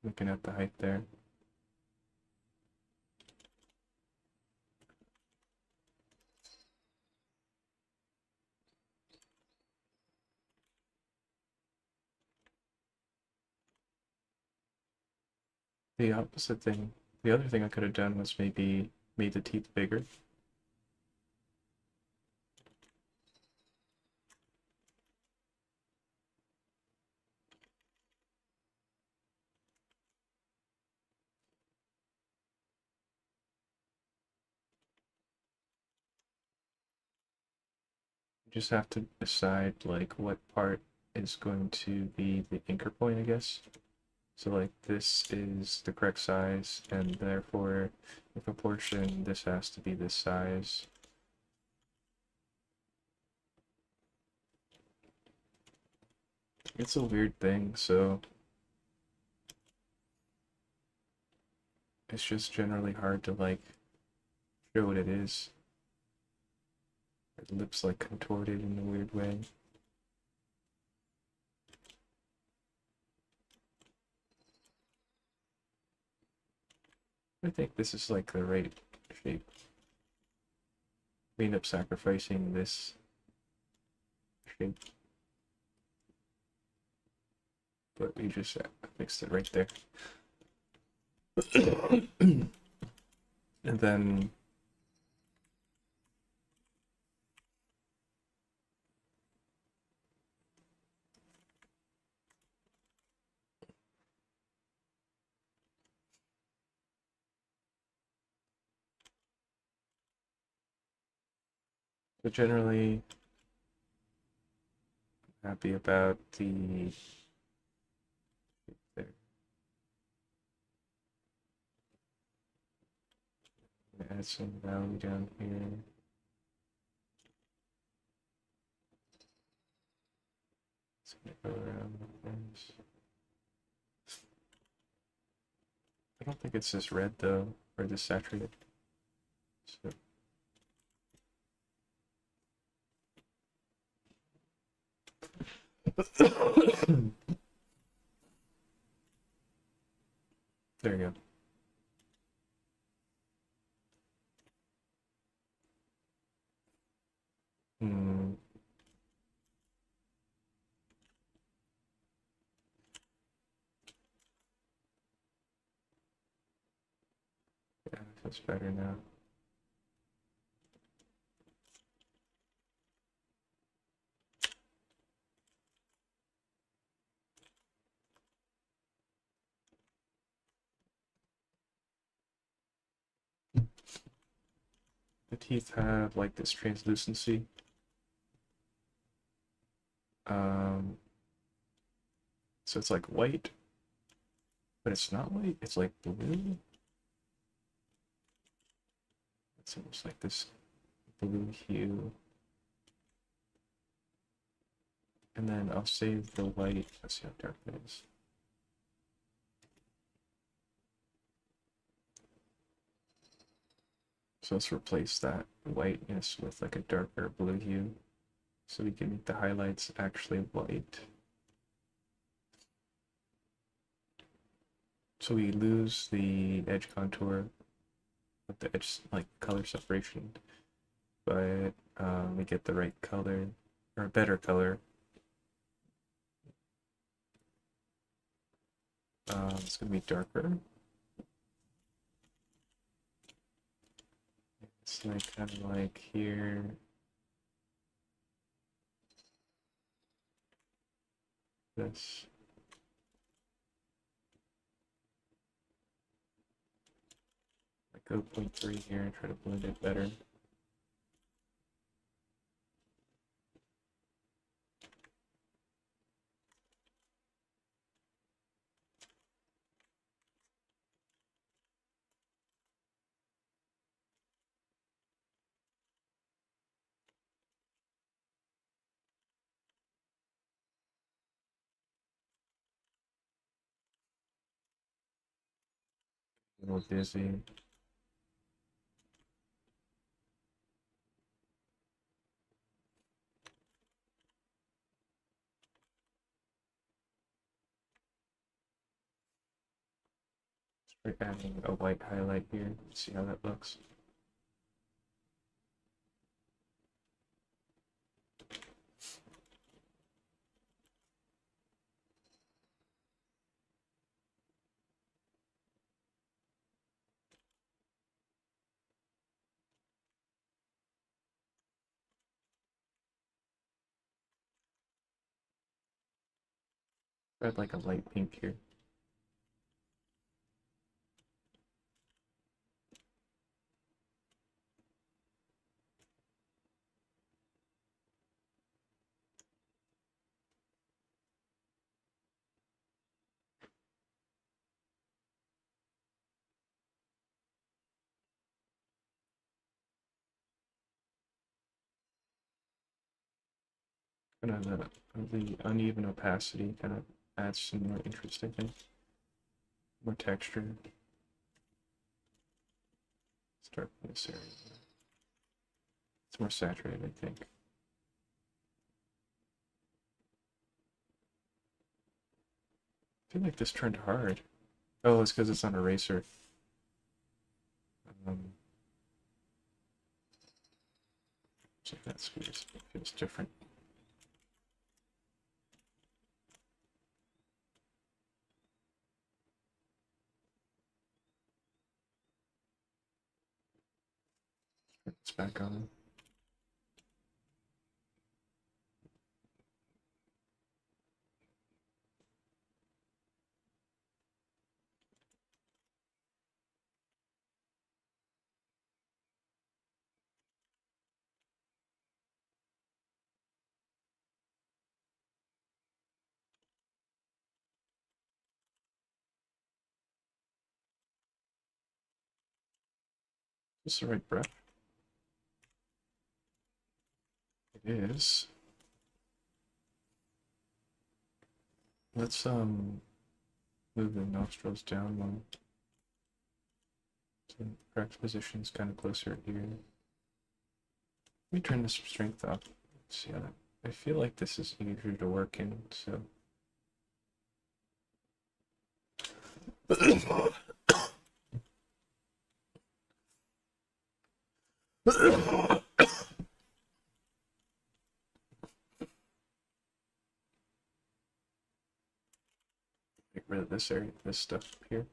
Looking at the height there. The opposite thing, the other thing I could have done was maybe made the teeth bigger. You just have to decide like what part is going to be the anchor point, I guess. So like this is the correct size, and therefore in proportion this has to be this size. It's a weird thing, so it's just generally hard to like show what it is. The lips like contorted in a weird way. I think this is like the right shape. We end up sacrificing this shape, but we just fixed it right there. And then but generally happy about the there. Add some valley down here. It's gonna go around like this. I don't think it's this red though, or this saturated. So there you go. Hmm. Yeah, that's better now. The teeth have like this translucency. Um, so it's like white, but it's not white. It's like blue. It's almost like this blue hue. And then I'll save the white. Let's see how dark it is. So let's replace that whiteness with like a darker blue hue, so we can make the highlights actually white. So we lose the edge contour with the edge like color separation, but we get the right color or a better color. It's gonna be darker. It's like kind of like here. This. Like go 0.3 here and try to blend it better. A little dizzy. We're adding a white highlight here. See how that looks. Add like a light pink here. Kind of the uneven opacity kind of adds some more interest, I think. More texture. Start from this area. It's more saturated, I think. I feel like this turned hard. Oh, it's because it's on eraser. So that's weird. It feels different. It's back on. Is this the right brush? It is. Let's move the nostrils down one. So correct position's kind of closer here. Let me turn this strength up. Let's see how that. I feel like this is easier to work in, so. Get rid of this area, this stuff here.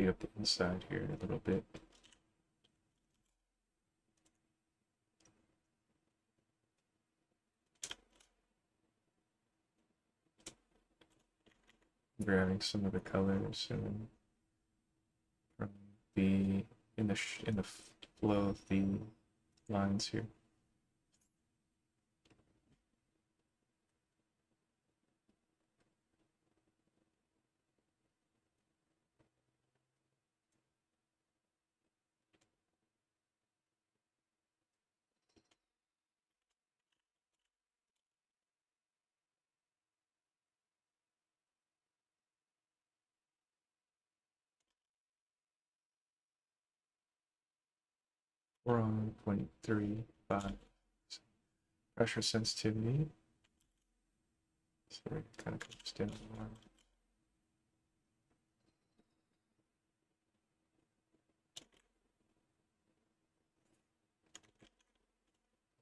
clean up the inside here a little bit. Grabbing some of the colors and from the in the flow of the lines here. We're on 0.35 pressure sensitivity. So it kind of comes down more.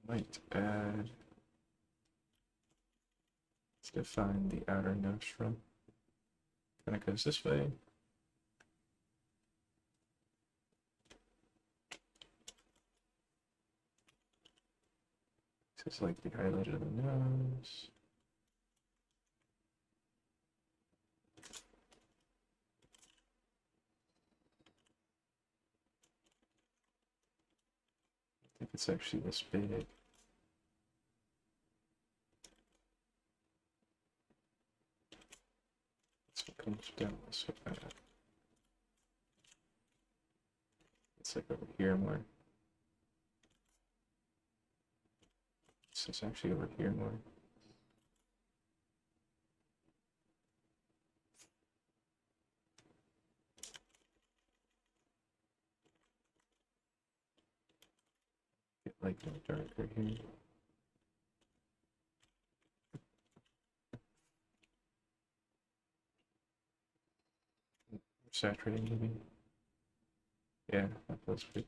Might add, let's define the outer nostrum. Kind of goes this way. This is like the highlight of the nose. I think it's actually this big. That's what comes down this way. It's like over here more. This is actually over here more. Get like no darker here. Saturating maybe. Yeah, that feels good.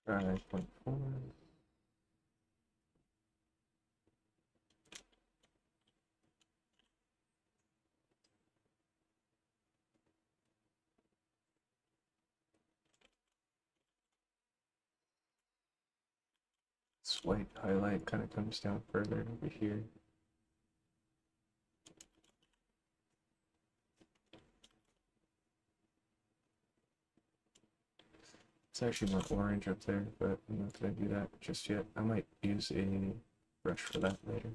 Try 0.4. This white highlight kind of comes down further over here. It's actually more orange up there, but I'm not going to do that just yet. I might use a brush for that later.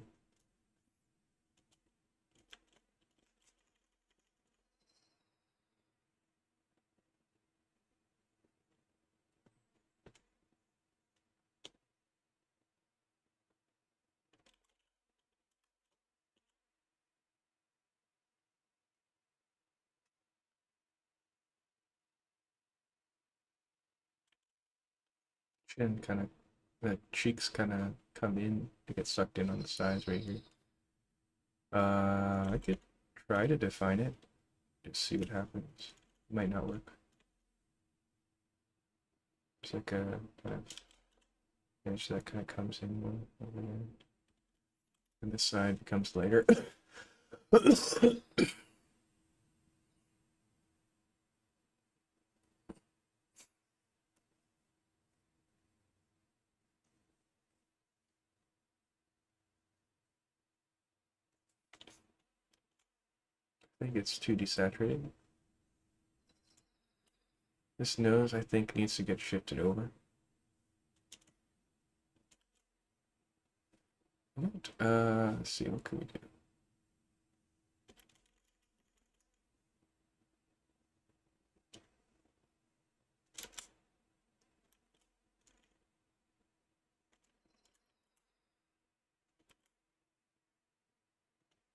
Chin kind of, the cheeks kind of come in to get sucked in on the sides right here. I could try to define it, just see what happens. Might not work. It's like a kind of edge that kind of comes in more over there. And this side becomes lighter. I think it's too desaturated. This nose, I think, needs to get shifted over. Let's see, what can we do?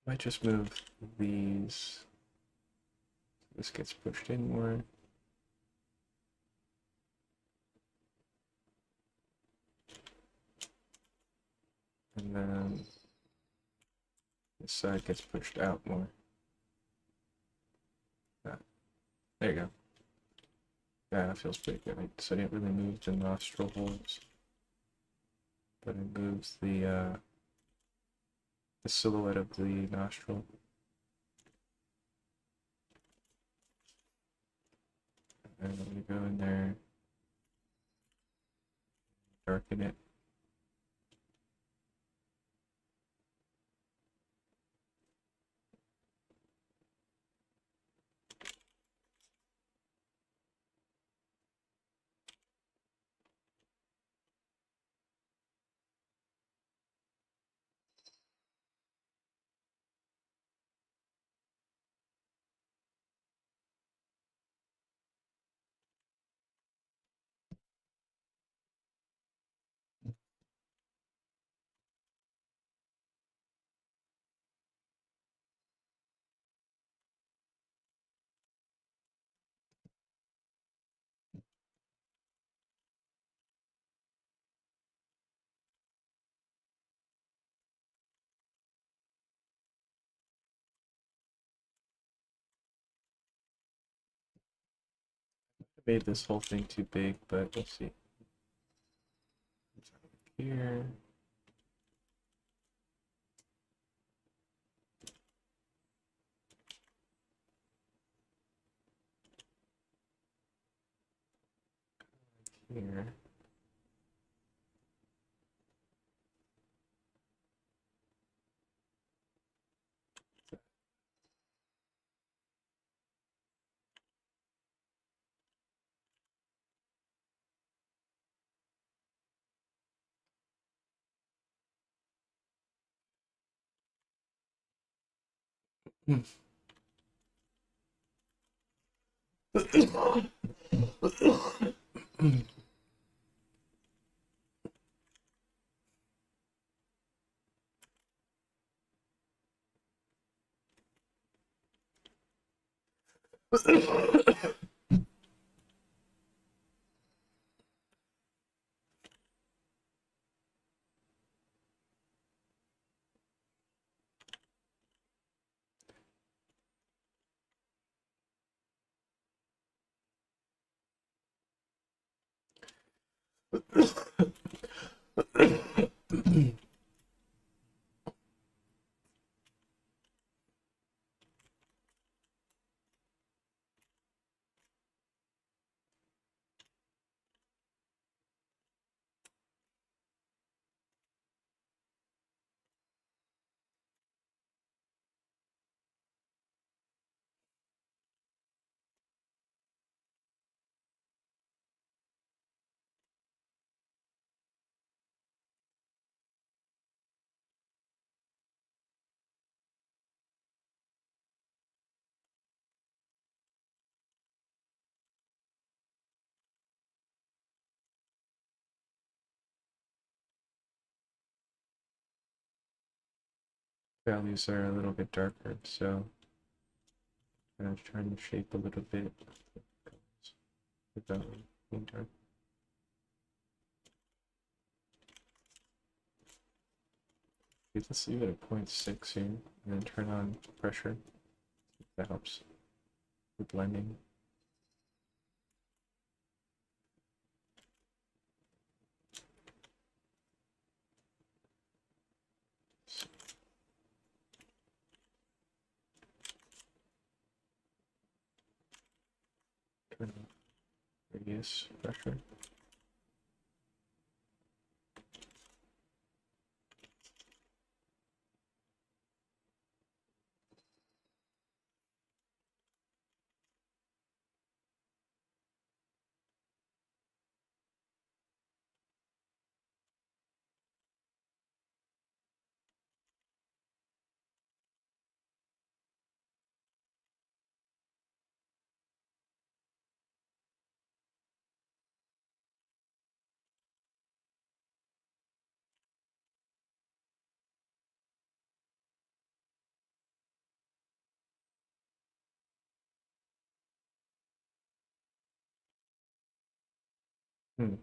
Might just move these. This gets pushed in more. And then this side gets pushed out more. There you go. Yeah, that feels pretty good. So I didn't really move the nostril holes, but it moves the silhouette of the nostril. And I'm gonna go in there, darken it. I made this whole thing too big, but we'll see. Here. Here. Values are a little bit darker, so I'm gonna try and shape a little bit without being dark. Okay, let's leave it at 0.6 here, and then turn on pressure. That helps with blending. Turn on radius pressure. Hmm.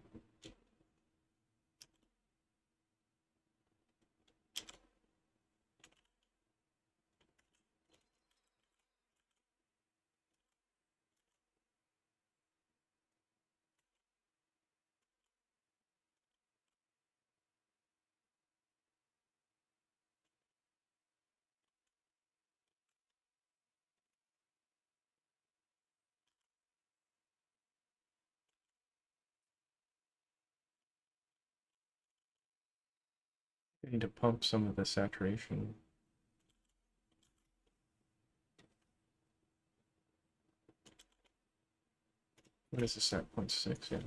I need to pump some of the saturation. What is this at 0.6? Yeah.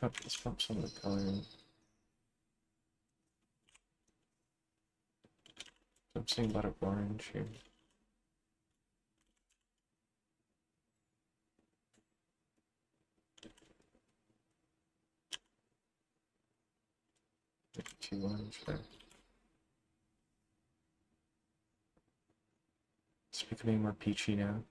Let's pump some of the color in. So I'm seeing a lot of orange here. Too orange there. It's becoming more peachy now.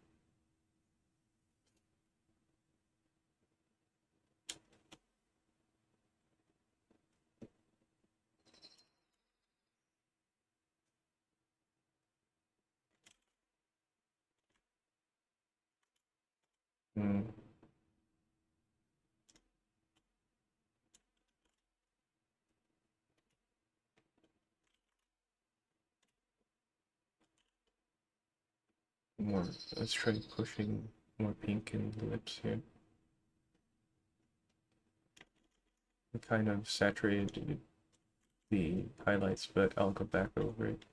Hmm. More. Let's try pushing more pink in the lips here. I kind of saturated the highlights, but I'll go back over it.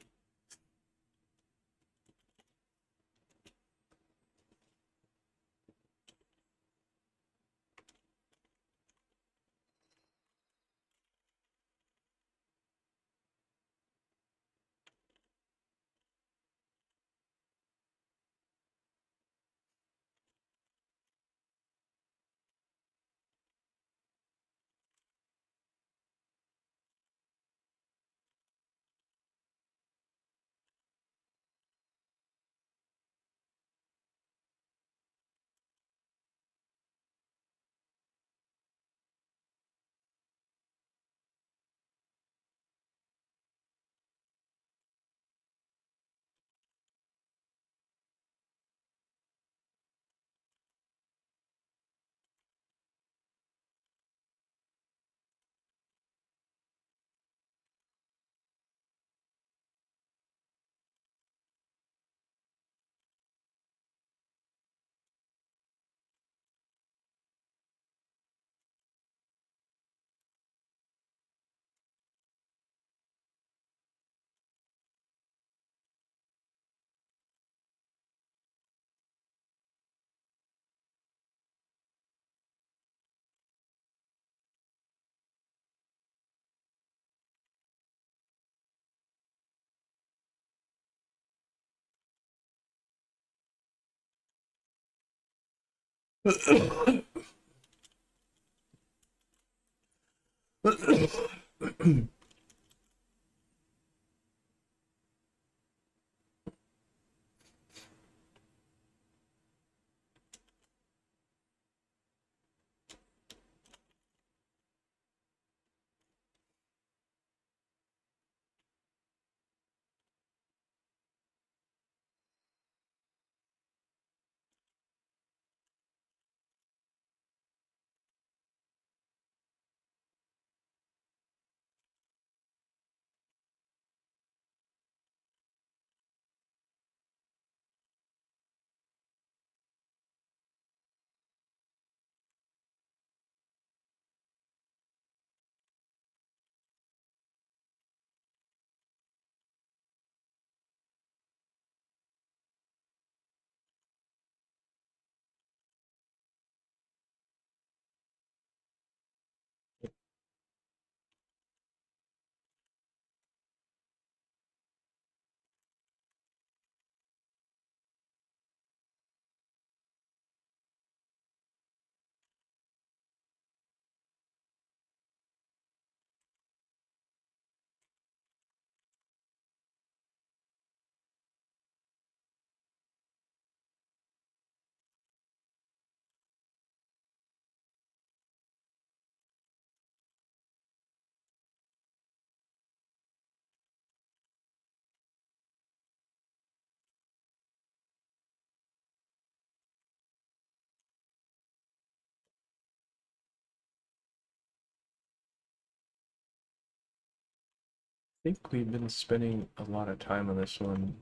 I think we've been spending a lot of time on this one.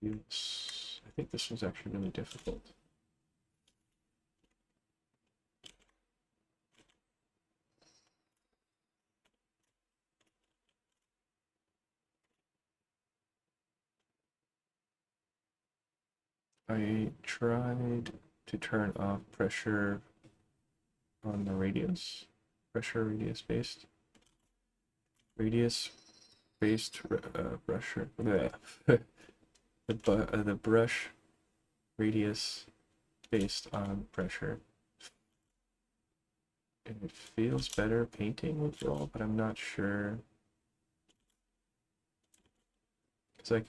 I think this was actually really difficult. I tried to turn off pressure on the radius, pressure radius based brusher, the brush radius based on pressure. And it feels better painting overall, but I'm not sure because I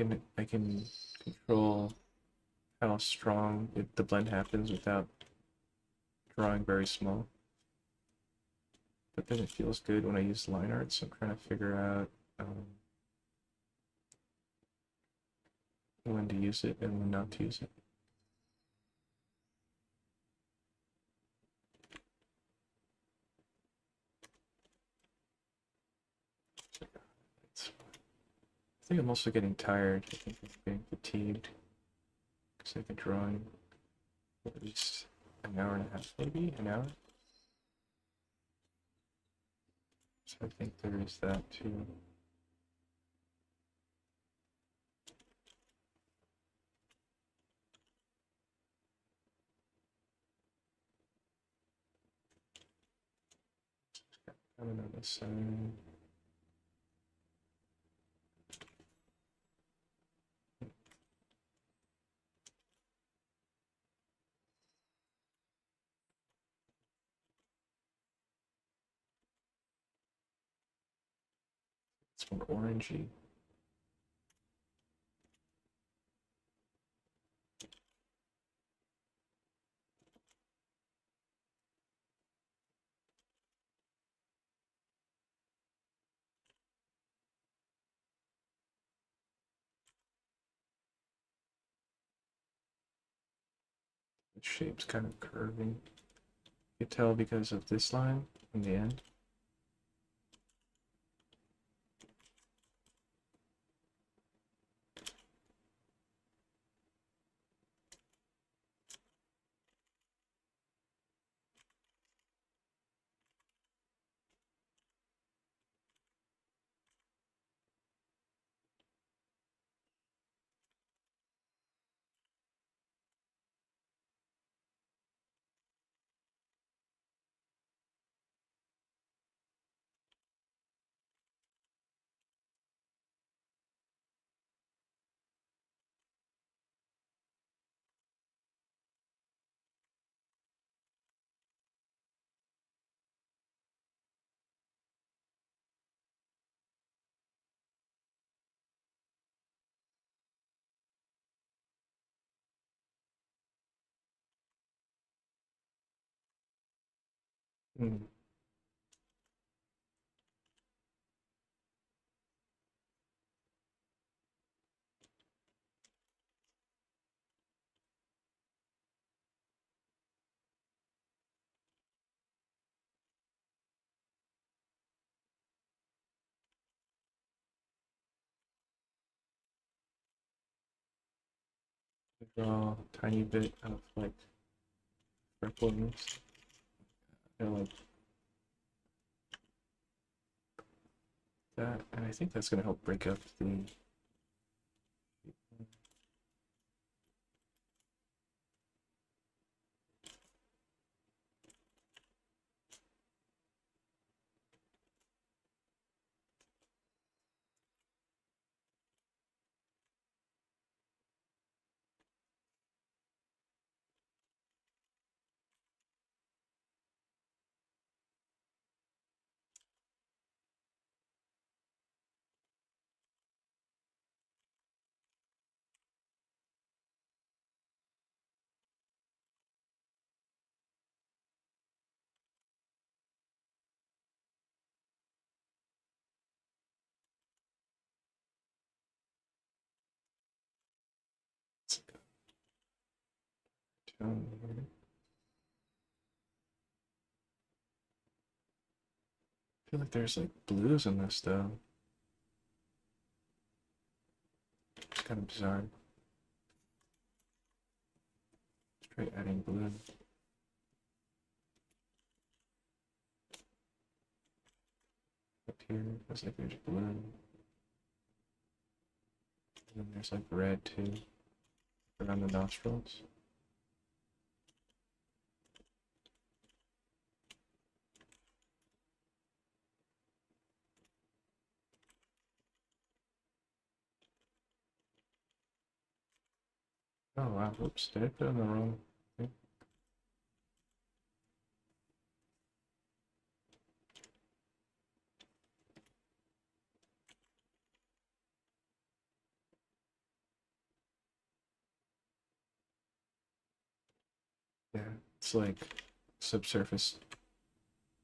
can control how strong the blend happens without drawing very small. But then it feels good when I use line art, so I'm trying to figure out when to use it and when not to use it. I think I'm also getting tired. I think I'm getting fatigued because I've been drawing for at least an hour and a half, maybe an hour. So I think there is that too. Coming on this side. It's more orangey. The shape's kind of curving. You can tell because of this line in the end. Mm. Draw a tiny bit of like freckles. Like that, and I think that's going to help break up the tone here. I feel like there's like blues in this though. It's kind of bizarre. Let's try adding blue. Up here, feels like there's blue. And then there's like red too. around the nostrils. Oh wow, oops, did I put on the wrong thing? Yeah, it's like subsurface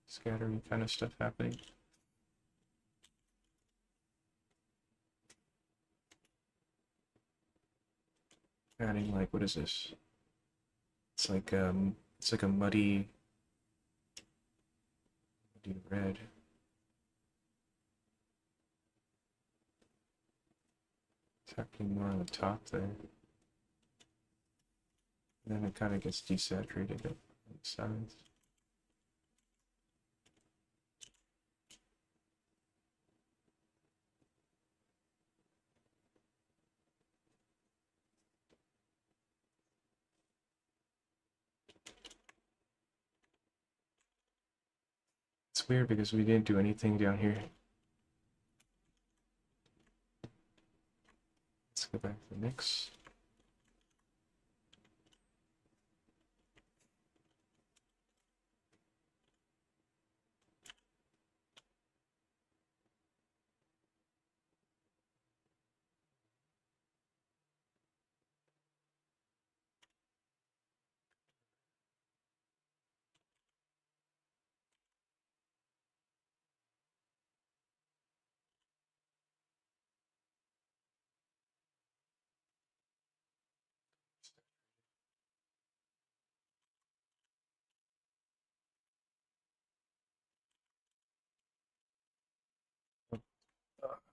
scattering kind of stuff happening. Adding like, what is this? It's like a muddy red. It's happening more on the top there. And then it kind of gets desaturated on the sides. It's weird because we didn't do anything down here. Let's go back to the mix.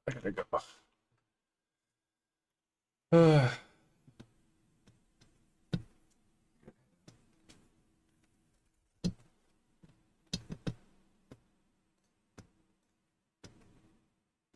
I gotta go.